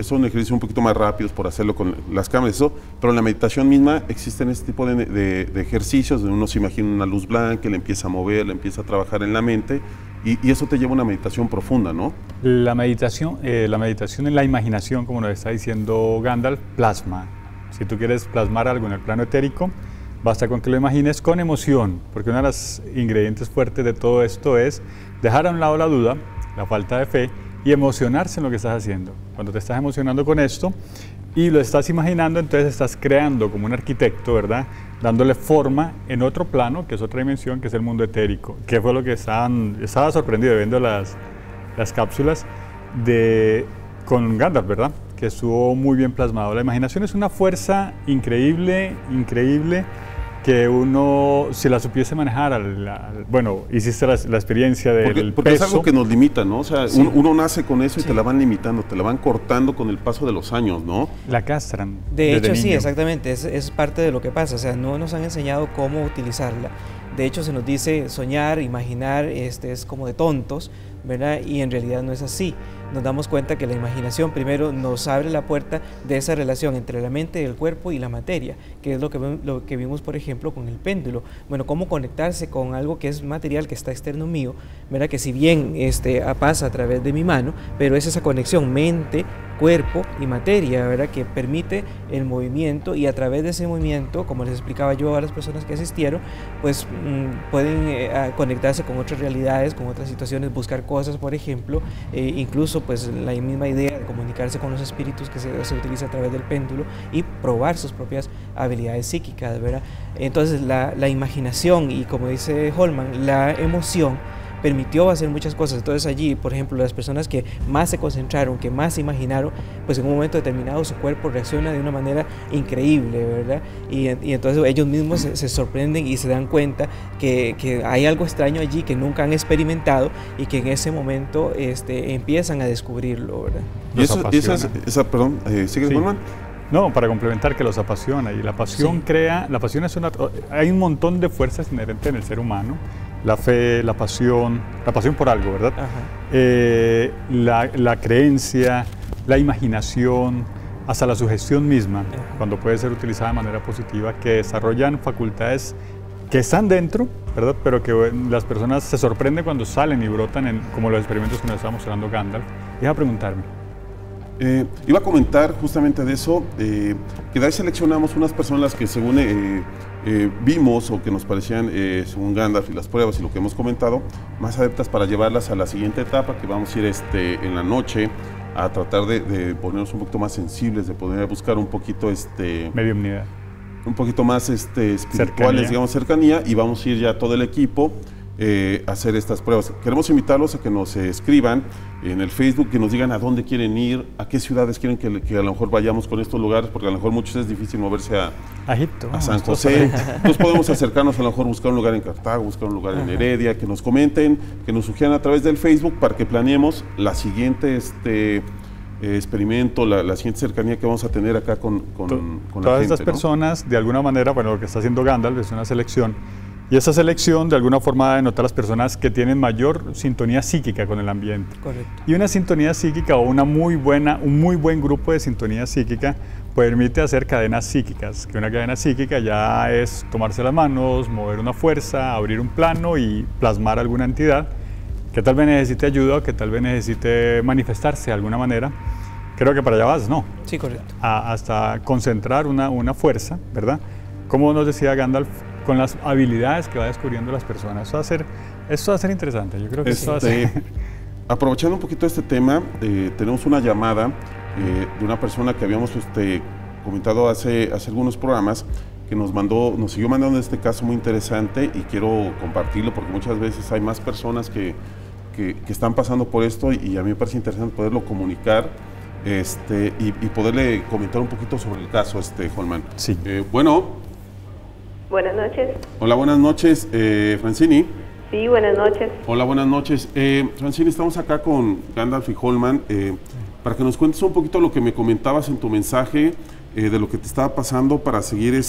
son ejercicios un poquito más rápidos por hacerlo con las cámaras, pero en la meditación misma existen este tipo de ejercicios donde uno se imagina una luz blanca, le empieza a mover, le empieza a trabajar en la mente, y eso te lleva a una meditación profunda, ¿no? La meditación en la imaginación, como nos está diciendo Gandalf, plasma. Si tú quieres plasmar algo en el plano etérico, basta con que lo imagines con emoción, porque uno de los ingredientes fuertes de todo esto es dejar a un lado la duda, la falta de fe y emocionarse en lo que estás haciendo. Cuando te estás emocionando con esto y lo estás imaginando, entonces estás creando como un arquitecto, ¿verdad?, dándole forma en otro plano, que es otra dimensión, que es el mundo etérico, que fue lo que estaba sorprendido viendo las cápsulas con Gandalf, ¿verdad?, que estuvo muy bien plasmado. La imaginación es una fuerza increíble, que uno, si la supiese manejar, hiciste la experiencia del porque peso. Es algo que nos limita, ¿no? O sea, sí. uno nace con eso y te la van limitando, te la van cortando con el paso de los años, ¿no? La castran. De hecho, niño. sí, exactamente, es parte de lo que pasa, o sea, no nos han enseñado cómo utilizarla. De hecho, se nos dice soñar, imaginar, es como de tontos, ¿verdad? Y en realidad no es así. Nos damos cuenta que la imaginación primero nos abre la puerta de esa relación entre la mente, el cuerpo y la materia, que es lo que vimos, por ejemplo, con el péndulo. Bueno, cómo conectarse con algo que es material, que está externo mío, ¿verdad?, que si bien pasa a través de mi mano, pero es esa conexión mente, cuerpo y materia, ¿verdad? Que permite el movimiento, y a través de ese movimiento, como les explicaba yo a las personas que asistieron, pues pueden conectarse con otras realidades, con otras situaciones, buscar cosas, por ejemplo, incluso pues la misma idea de comunicarse con los espíritus que se utiliza a través del péndulo, y probar sus propias habilidades psíquicas, ¿verdad? Entonces la imaginación y, como dice Holman, la emoción permitió hacer muchas cosas. Entonces allí, por ejemplo, las personas que más se concentraron, que más se imaginaron, pues en un momento determinado su cuerpo reacciona de una manera increíble, ¿verdad? Y entonces ellos mismos se sorprenden y se dan cuenta que hay algo extraño allí que nunca han experimentado, y que en ese momento empiezan a descubrirlo, ¿verdad? Y perdón, ¿sigue, sí. Holman? No, para complementar, que los apasiona, y la pasión sí. la pasión hay un montón de fuerzas inherentes en el ser humano: la fe, la pasión por algo, ¿verdad? La creencia, la imaginación, hasta la sugestión misma, cuando puede ser utilizada de manera positiva, que desarrollan facultades que están dentro, ¿verdad? Pero que las personas se sorprenden cuando salen y brotan, como los experimentos que nos estaba mostrando Gandalf. Deja preguntarme. Iba a comentar justamente de eso, que de ahí seleccionamos unas personas que según vimos, o que nos parecían, según Gandalf y las pruebas y lo que hemos comentado, más adeptas para llevarlas a la siguiente etapa, que vamos a ir en la noche a tratar de ponernos un poquito más sensibles, de poder buscar un poquito mediumnidad, un poquito más espirituales, digamos, cercanía, y vamos a ir ya todo el equipo a hacer estas pruebas. Queremos invitarlos a que nos escriban en el Facebook, que nos digan a dónde quieren ir, a qué ciudades quieren que a lo mejor vayamos con estos lugares, porque a lo mejor muchos es difícil moverse a Egipto, a San José. Entonces podemos acercarnos, a lo mejor buscar un lugar en Cartago, buscar un lugar en Heredia, que nos comenten, que nos sugieran a través del Facebook, para que planeemos la siguiente experimento, la siguiente cercanía que vamos a tener acá con la gente. Todas estas personas, de alguna manera, bueno, lo que está haciendo Gandalf es una selección, y esa selección de alguna forma denota a las personas que tienen mayor sintonía psíquica con el ambiente. Correcto. Y una sintonía psíquica, o un muy buen grupo de sintonía psíquica, permite hacer cadenas psíquicas, que una cadena psíquica ya es tomarse las manos, mover una fuerza, abrir un plano y plasmar alguna entidad que tal vez necesite ayuda, o que tal vez necesite manifestarse de alguna manera. Creo que para allá vas, ¿no? Sí, correcto. Hasta concentrar una fuerza, ¿verdad? Como nos decía Gandalf, con las habilidades que va descubriendo las personas. Esto va a ser interesante. Yo creo que esto va a ser... Aprovechando un poquito este tema, tenemos una llamada de una persona que habíamos comentado hace algunos programas, que nos siguió mandando este caso muy interesante, y quiero compartirlo porque muchas veces hay más personas que están pasando por esto, y a mí me parece interesante poderlo comunicar y poderle comentar un poquito sobre el caso, Holman. Sí. Bueno. Buenas noches. Hola, buenas noches, Francini. Sí, buenas noches. Hola, buenas noches. Francini, estamos acá con Gandalf y Holman para que nos cuentes un poquito lo que me comentabas en tu mensaje, de lo que te estaba pasando, para seguir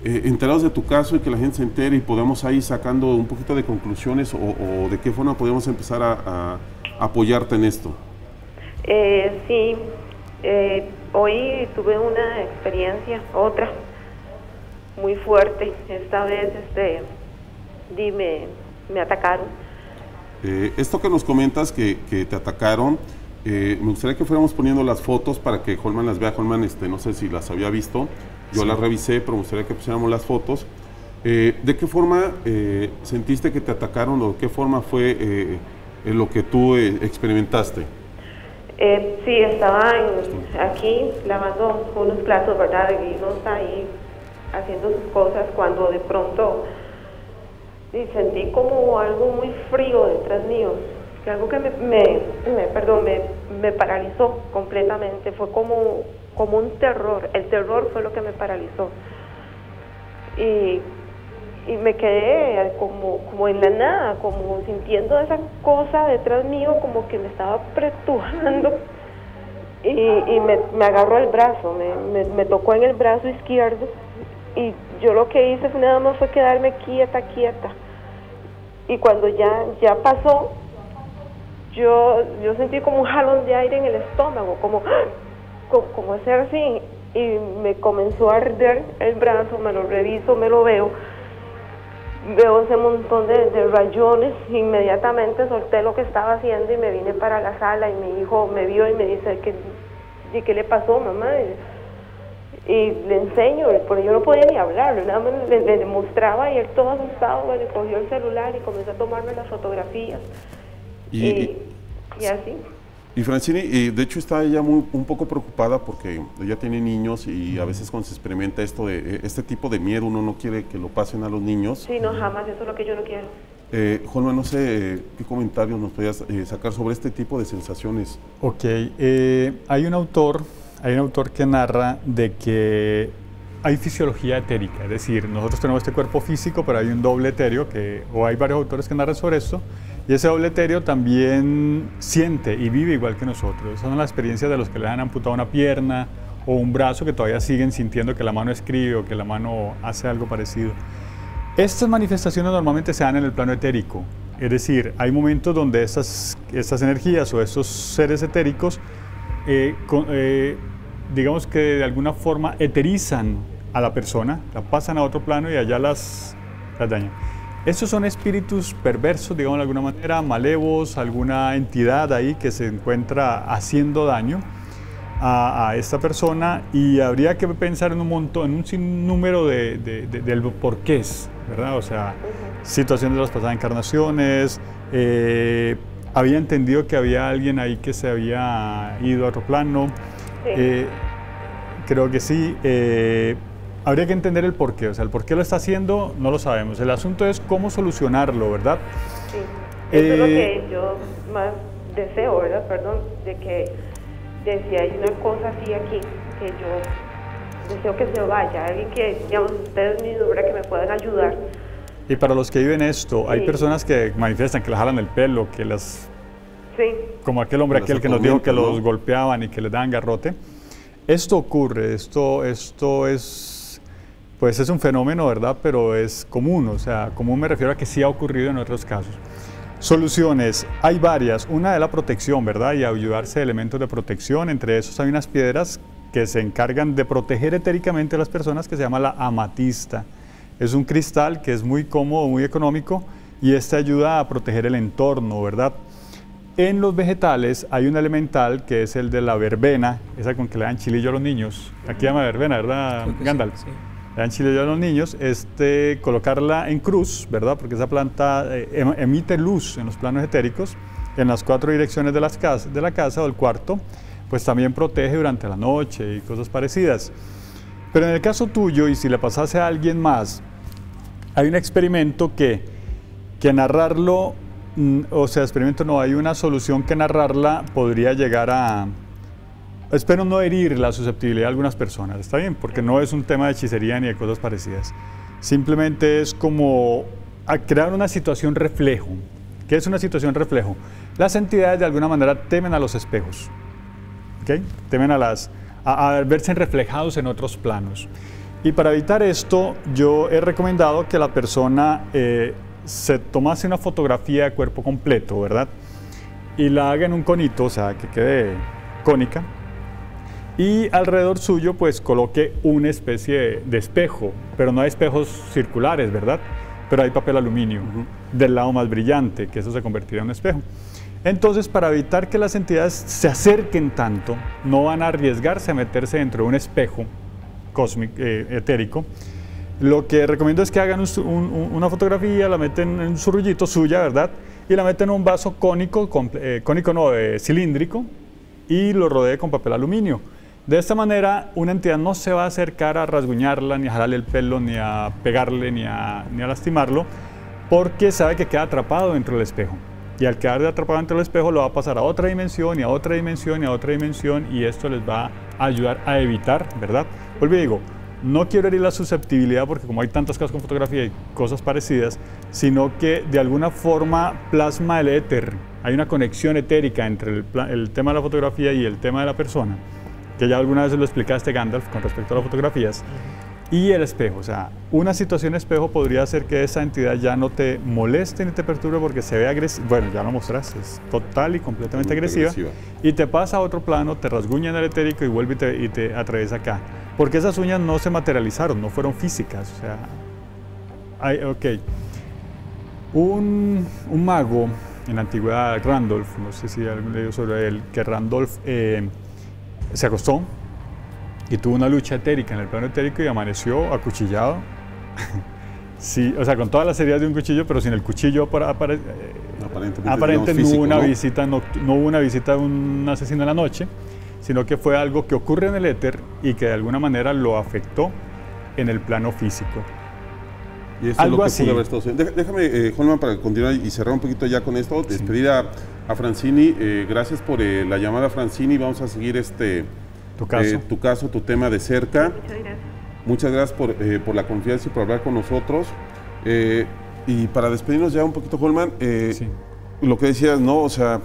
enterados de tu caso, y que la gente se entere y podamos ahí sacando un poquito de conclusiones, o de qué forma podemos empezar a apoyarte en esto. Sí, hoy tuve una experiencia, otra, muy fuerte. Esta vez me atacaron. Esto que nos comentas, que te atacaron, me gustaría que fuéramos poniendo las fotos para que Holman las vea. Holman, no sé si las había visto, yo sí las revisé, pero me gustaría que pusiéramos las fotos. ¿De qué forma sentiste que te atacaron, o de qué forma fue lo que tú experimentaste? Sí, estaba aquí lavando unos platos, ¿verdad? Y uno está ahí haciendo sus cosas, cuando de pronto sentí como algo muy frío detrás mío, que algo que me paralizó completamente. Fue como un terror. El terror fue lo que me paralizó, y me quedé como en la nada, como sintiendo esa cosa detrás mío, como que me estaba apretujando, y me agarró el brazo, me tocó en el brazo izquierdo, y yo lo que hice nada más fue quedarme quieta, y cuando ya pasó, yo sentí como un jalón de aire en el estómago, como hacer así, y me comenzó a arder el brazo. Me lo reviso, me lo veo ese montón de rayones. Inmediatamente solté lo que estaba haciendo y me vine para la sala, y mi hijo me vio y me dice, ¿y qué le pasó, mamá? Y le enseño, porque yo no podía ni hablar, nada más le mostraba y él todo asustado, le cogió el celular y comenzó a tomarme las fotografías. Y así. Y Francini, de hecho está ella un poco preocupada porque ella tiene niños y a veces cuando se experimenta este tipo de miedo, uno no quiere que lo pasen a los niños. Sí, no, jamás, eso es lo que yo no quiero. Juanma, no sé qué comentarios nos podías sacar sobre este tipo de sensaciones. Ok, hay un autor que narra de que hay fisiología etérica, es decir, nosotros tenemos este cuerpo físico, pero hay un doble etéreo, o hay varios autores que narran sobre esto, y ese doble etéreo también siente y vive igual que nosotros. Esas son las experiencias de los que le han amputado una pierna o un brazo, que todavía siguen sintiendo que la mano escribe o que la mano hace algo parecido. Estas manifestaciones normalmente se dan en el plano etérico, es decir, hay momentos donde estas energías o estos seres etéricos, digamos que de alguna forma eterizan a la persona, la pasan a otro plano y allá las dañan. Estos son espíritus perversos, digamos de alguna manera, malevos, alguna entidad ahí que se encuentra haciendo daño a esta persona, y habría que pensar en un sinnúmero del porqués, ¿verdad? O sea, situaciones de las pasadas encarnaciones, había entendido que había alguien ahí que se había ido a otro plano, Sí. Creo que sí. Habría que entender el porqué, o sea, el por qué lo está haciendo no lo sabemos. El asunto es cómo solucionarlo, ¿verdad? Sí, eso es lo que yo más deseo, ¿verdad? Perdón, de si hay una cosa así aquí, que yo deseo que se vaya, alguien que, digamos, ustedes mismos, ¿verdad? Que me puedan ayudar. Y para los que viven esto, hay Sí. personas que manifiestan, que les jalan el pelo, que las... Sí, Como aquel hombre Las aquel que nos dijo que atormentan, los ¿no? golpeaban y que les daban garrote. Esto ocurre, esto es, pues es un fenómeno, ¿verdad? Pero es común, o sea, común me refiero a que sí ha ocurrido en otros casos. Soluciones, hay varias. Una es la protección, ¿verdad? Y ayudarse de elementos de protección. Entre esos hay unas piedras que se encargan de proteger etéricamente a las personas, que se llama la amatista. Es un cristal que es muy cómodo, muy económico, y este ayuda a proteger el entorno, ¿verdad? En los vegetales hay un elemental que es el de la verbena, esa con que le dan chilillo a los niños. Aquí llama verbena, ¿verdad, Creo que Gandalf? sí. Le dan chilillo a los niños. Colocarla en cruz, ¿verdad? Porque esa planta emite luz en los planos etéricos, en las 4 direcciones de la casa o el cuarto, pues también protege durante la noche y cosas parecidas. Pero en el caso tuyo, y si le pasase a alguien más, hay un experimento que narrarlo, o sea, experimento no, hay una solución que narrarla podría llegar a, espero no herir la susceptibilidad de algunas personas, ¿está bien? Porque no es un tema de hechicería ni de cosas parecidas. Simplemente es como a crear una situación reflejo. ¿Qué es una situación reflejo? Las entidades de alguna manera temen a los espejos, ¿ok? Temen a verse reflejados en otros planos. Y para evitar esto, yo he recomendado que la persona se tomase una fotografía de cuerpo completo, ¿verdad? Y la haga en un conito, o sea, que quede cónica. Y alrededor suyo, pues, coloque una especie de espejo, pero no hay espejos circulares, ¿verdad? Pero hay papel aluminio del lado más brillante, que eso se convertirá en un espejo. Entonces, para evitar que las entidades se acerquen tanto, no van a arriesgarse a meterse dentro de un espejo cósmico, etérico. Lo que recomiendo es que hagan una fotografía, la meten en un surrullito suya, ¿verdad? Y la meten en un vaso cónico, cilíndrico, y lo rodee con papel aluminio. De esta manera, una entidad no se va a acercar a rasguñarla, ni a jalarle el pelo, ni a pegarle, ni a lastimarlo, porque sabe que queda atrapado dentro del espejo. Y al quedar atrapado dentro del espejo, lo va a pasar a otra dimensión, y a otra dimensión, y a otra dimensión, y esto les va a ayudar a evitar, ¿verdad? Vuelvo y digo, no quiero herir la susceptibilidad, porque como hay tantas cosas con fotografía y cosas parecidas, sino que de alguna forma plasma el éter. Hay una conexión etérica entre el tema de la fotografía y el tema de la persona, que ya alguna vez lo explicaste, Gandalf, con respecto a las fotografías, y el espejo. O sea, una situación espejo podría hacer que esa entidad ya no te moleste ni te perturbe porque se ve agresiva. Bueno, ya lo mostraste, es total y completamente agresiva. Y te pasa a otro plano, te rasguña en el etérico y vuelve y te atraviesa acá. Porque esas uñas no se materializaron, no fueron físicas. O sea, ok. Un mago en la antigüedad, Randolph, no sé si alguien leído sobre él, que Randolph se acostó y tuvo una lucha etérica en el plano etérico y amaneció acuchillado. Sí, o sea, con todas las heridas de un cuchillo, pero sin el cuchillo aparentemente no hubo una visita, no hubo una visita de un asesino en la noche, sino que fue algo que ocurre en el éter y que de alguna manera lo afectó en el plano físico. Y eso algo es lo que pudo haber estado. Déjame, Holman, para continuar y cerrar un poquito ya con esto, despedir a Francini. Gracias por la llamada, Francini. Vamos a seguir tu caso, tu tema de cerca. Muchas gracias. Muchas gracias por la confianza y por hablar con nosotros. Y para despedirnos ya un poquito, Holman, lo que decías, ¿no? O sea,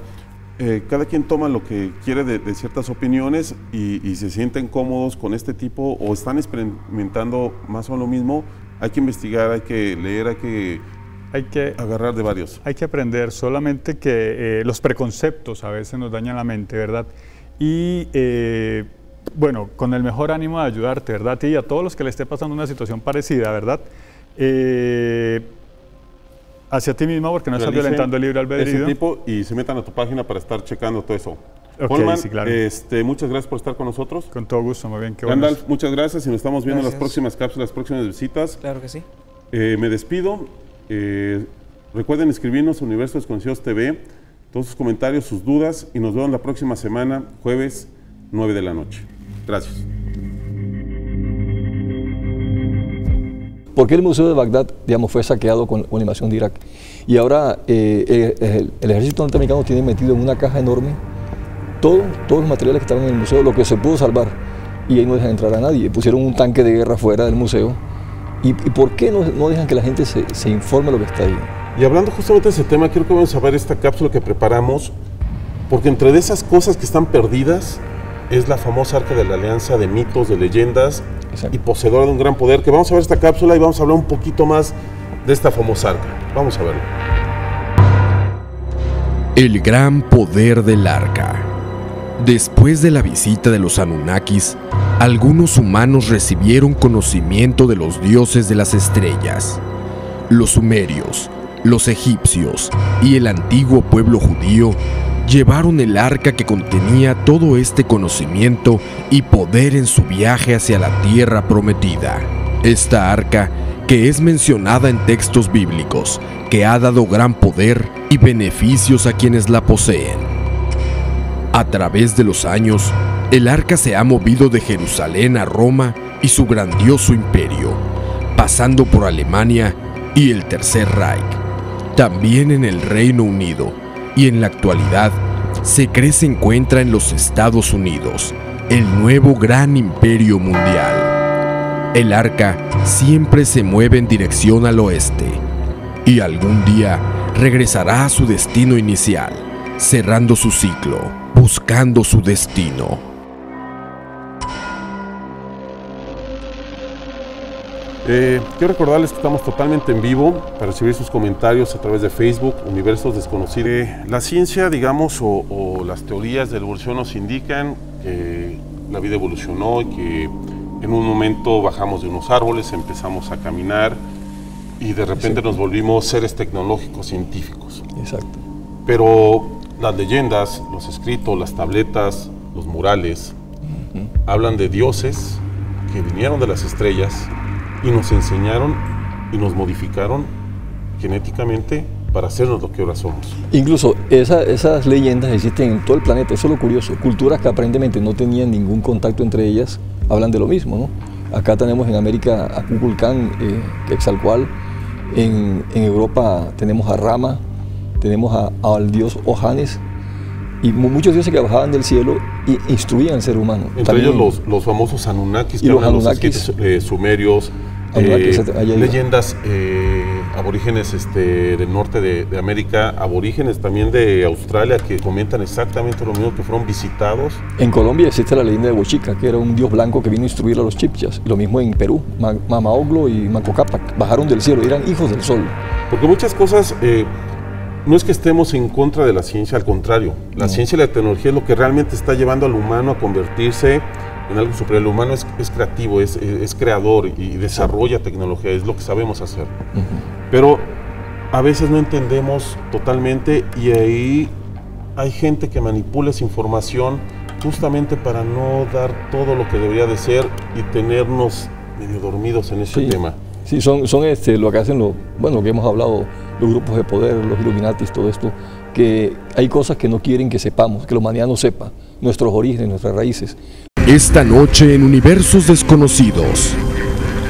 cada quien toma lo que quiere de ciertas opiniones y se sienten cómodos con este tipo o están experimentando más o menos lo mismo. Hay que investigar, hay que leer, hay que agarrar de varios. Hay que aprender, solamente que los preconceptos a veces nos dañan la mente, ¿verdad? Y bueno, con el mejor ánimo de ayudarte, ¿verdad? A ti y a todos los que le esté pasando una situación parecida, ¿verdad? Hacia ti mismo, porque no estás violentando el libre albedrío. Ese tipo y se metan a tu página para estar checando todo eso. Okay, Holman, sí, claro. Muchas gracias por estar con nosotros. Con todo gusto, muy bien. Gandalf, muchas gracias y nos estamos viendo en las próximas cápsulas, las próximas visitas. Claro que sí. Me despido. Recuerden escribirnos a Universo Desconocidos TV, todos sus comentarios, sus dudas y nos vemos la próxima semana, jueves, 9 de la noche. Gracias. ¿Por qué el Museo de Bagdad, digamos, fue saqueado con la invasión de Irak? Y ahora el ejército norteamericano tiene metido en una caja enorme todos los materiales que estaban en el museo, lo que se pudo salvar, y ahí no dejan entrar a nadie. Pusieron un tanque de guerra fuera del museo. ¿Y por qué no dejan que la gente se informe de lo que está ahí? Y hablando justamente de ese tema, quiero que vamos a ver esta cápsula que preparamos, porque entre de esas cosas que están perdidas es la famosa Arca de la Alianza, de mitos, de leyendas. Exacto. Y poseedora de un gran poder, que vamos a ver esta cápsula y vamos a hablar un poquito más de esta famosa arca. Vamos a verlo. El gran poder del arca. Después de la visita de los Anunnakis, algunos humanos recibieron conocimiento de los dioses de las estrellas. Los sumerios, los egipcios y el antiguo pueblo judío llevaron el arca que contenía todo este conocimiento y poder en su viaje hacia la tierra prometida. Esta arca, que es mencionada en textos bíblicos, que ha dado gran poder y beneficios a quienes la poseen. A través de los años, el arca se ha movido de Jerusalén a Roma y su grandioso imperio, pasando por Alemania y el Tercer Reich, también en el Reino Unido, y en la actualidad se cree se encuentra en los Estados Unidos, el nuevo gran imperio mundial. El arca siempre se mueve en dirección al oeste, y algún día regresará a su destino inicial, cerrando su ciclo, buscando su destino. Quiero recordarles que estamos totalmente en vivo para recibir sus comentarios a través de Facebook, Universos Desconocidos. La ciencia, digamos, o las teorías de la evolución nos indican que la vida evolucionó y que en un momento bajamos de unos árboles, empezamos a caminar y de repente nos volvimos seres tecnológicos, científicos. Exacto. Pero las leyendas, los escritos, las tabletas, los murales, hablan de dioses que vinieron de las estrellas y nos enseñaron y nos modificaron genéticamente para hacernos lo que ahora somos. Incluso esas leyendas existen en todo el planeta, eso es lo curioso. Culturas que aparentemente no tenían ningún contacto entre ellas hablan de lo mismo, ¿no? Acá tenemos en América a Kukulcán, Quetzalcóatl, en Europa tenemos a Rama, tenemos al dios Ojanes, y muchos dioses que bajaban del cielo e instruían al ser humano. Entre también, ellos los famosos Anunnakis, y que los eran los Anunnakis, escritos sumerios, leyendas aborígenes del norte de América, aborígenes también de Australia, que comentan exactamente lo mismo, que fueron visitados. En Colombia existe la leyenda de Huachica, que era un dios blanco que vino a instruir a los chipchas. Lo mismo en Perú, Mama Oglo y Manco Cápac bajaron del cielo, eran hijos del sol. Porque muchas cosas, no es que estemos en contra de la ciencia, al contrario, la ciencia y la tecnología es lo que realmente está llevando al humano a convertirse en algo superior. El humano es creativo, es creador y desarrolla tecnología, es lo que sabemos hacer. Pero a veces no entendemos totalmente y ahí hay gente que manipula esa información justamente para no dar todo lo que debería de ser y tenernos medio dormidos en ese tema. Sí, son lo que hacen lo que hemos hablado, los grupos de poder, los Illuminatis, todo esto, que hay cosas que no quieren que sepamos, que la humanidad no sepa, nuestros orígenes, nuestras raíces. Esta noche en Universos Desconocidos,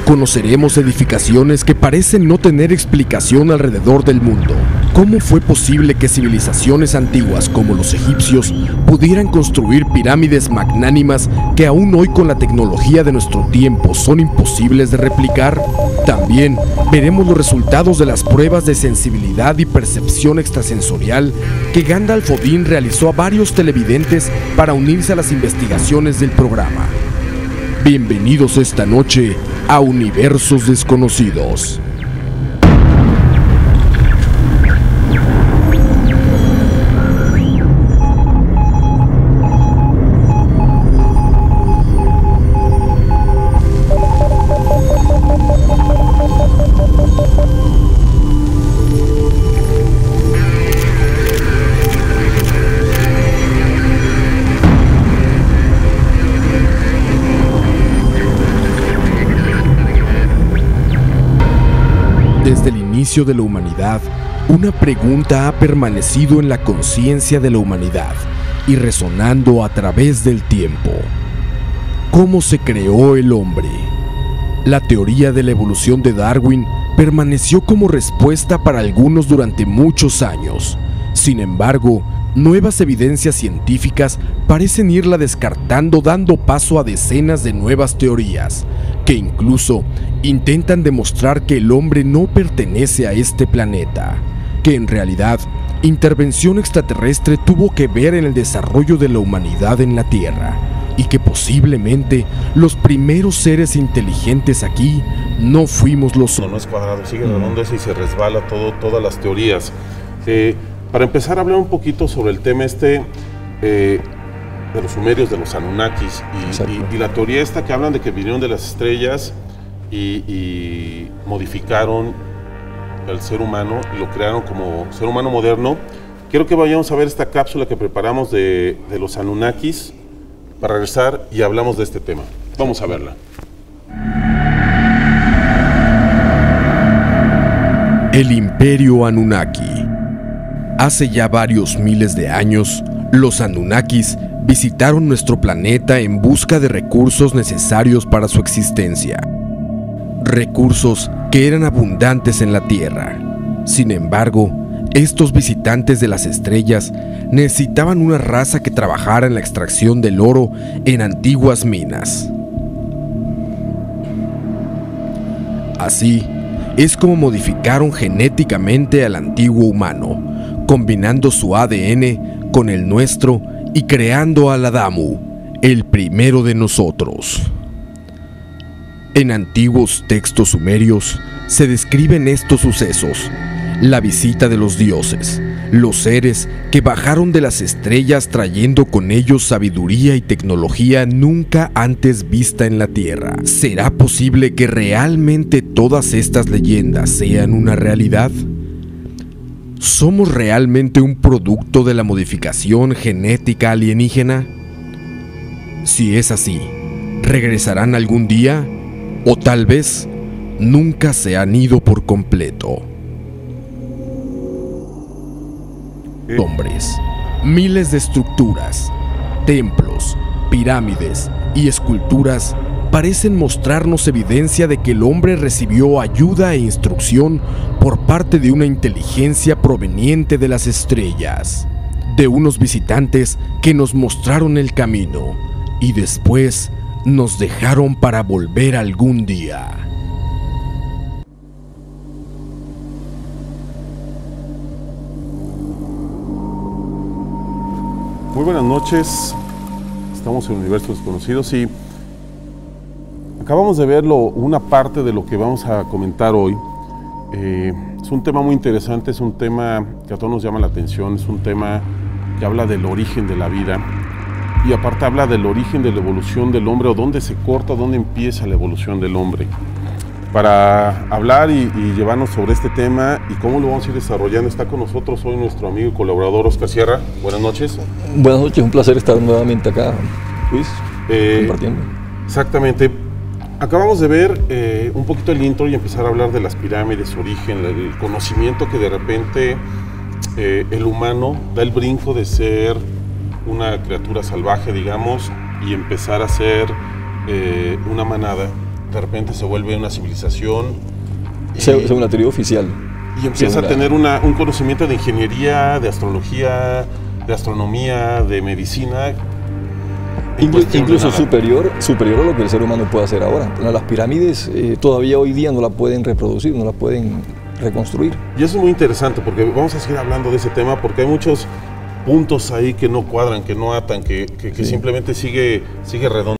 conoceremos edificaciones que parecen no tener explicación alrededor del mundo. ¿Cómo fue posible que civilizaciones antiguas como los egipcios pudieran construir pirámides magnánimas que aún hoy con la tecnología de nuestro tiempo son imposibles de replicar? También veremos los resultados de las pruebas de sensibilidad y percepción extrasensorial que Gandalf Odín realizó a varios televidentes para unirse a las investigaciones del programa. Bienvenidos esta noche a Universos Desconocidos. Desde el inicio de la humanidad, una pregunta ha permanecido en la conciencia de la humanidad y resonando a través del tiempo. ¿Cómo se creó el hombre? La teoría de la evolución de Darwin permaneció como respuesta para algunos durante muchos años. Sin embargo, nuevas evidencias científicas parecen irla descartando, dando paso a decenas de nuevas teorías, que incluso intentan demostrar que el hombre no pertenece a este planeta, que en realidad intervención extraterrestre tuvo que ver en el desarrollo de la humanidad en la Tierra, y que posiblemente los primeros seres inteligentes aquí no fuimos los... No es cuadrado, sigue redondo ese y se resbala todas las teorías. Para empezar a hablar un poquito sobre el tema de los sumerios, de los Anunnakis y la teoría esta que hablan de que vinieron de las estrellas y modificaron al ser humano y lo crearon como ser humano moderno. Quiero que vayamos a ver esta cápsula que preparamos de los Anunnakis para regresar y hablamos de este tema. Vamos a verla. El Imperio Anunnaki. Hace ya varios miles de años, los Anunnakis visitaron nuestro planeta en busca de recursos necesarios para su existencia. Recursos que eran abundantes en la Tierra. Sin embargo, estos visitantes de las estrellas necesitaban una raza que trabajara en la extracción del oro en antiguas minas. Así es como modificaron genéticamente al antiguo humano, combinando su ADN con el nuestro y creando al Adamu, el primero de nosotros. En antiguos textos sumerios se describen estos sucesos: la visita de los dioses, los seres que bajaron de las estrellas trayendo con ellos sabiduría y tecnología nunca antes vista en la Tierra. ¿Será posible que realmente todas estas leyendas sean una realidad? ¿Somos realmente un producto de la modificación genética alienígena? Si es así, ¿regresarán algún día? ¿O tal vez nunca se han ido por completo? Hombres, miles de estructuras, templos, pirámides y esculturas parecen mostrarnos evidencia de que el hombre recibió ayuda e instrucción por parte de una inteligencia proveniente de las estrellas, de unos visitantes que nos mostraron el camino y después nos dejaron para volver algún día. Muy buenas noches, estamos en Universos Desconocidos y acabamos de ver una parte de lo que vamos a comentar hoy. Es un tema muy interesante, es un tema que a todos nos llama la atención, es un tema que habla del origen de la vida y aparte habla del origen de la evolución del hombre o dónde se corta, dónde empieza la evolución del hombre. para hablar y llevarnos sobre este tema y cómo lo vamos a ir desarrollando. Está con nosotros hoy nuestro amigo y colaborador Oscar Sierra. Buenas noches. Buenas noches, un placer estar nuevamente acá, Luis, compartiendo. Exactamente. Acabamos de ver un poquito el intro y empezar a hablar de las pirámides, su origen, el conocimiento que de repente el humano da el brinco de ser una criatura salvaje, digamos, y empezar a ser una manada. De repente se vuelve una civilización. Según la teoría oficial. Y empieza a tener un conocimiento de ingeniería, de astrología, de astronomía, de medicina. Incluso superior a lo que el ser humano puede hacer ahora. Las pirámides todavía hoy día no la pueden reproducir, no la pueden reconstruir. Y eso es muy interesante porque vamos a seguir hablando de ese tema porque hay muchos puntos ahí que no cuadran, que no atan, que simplemente sigue redondo.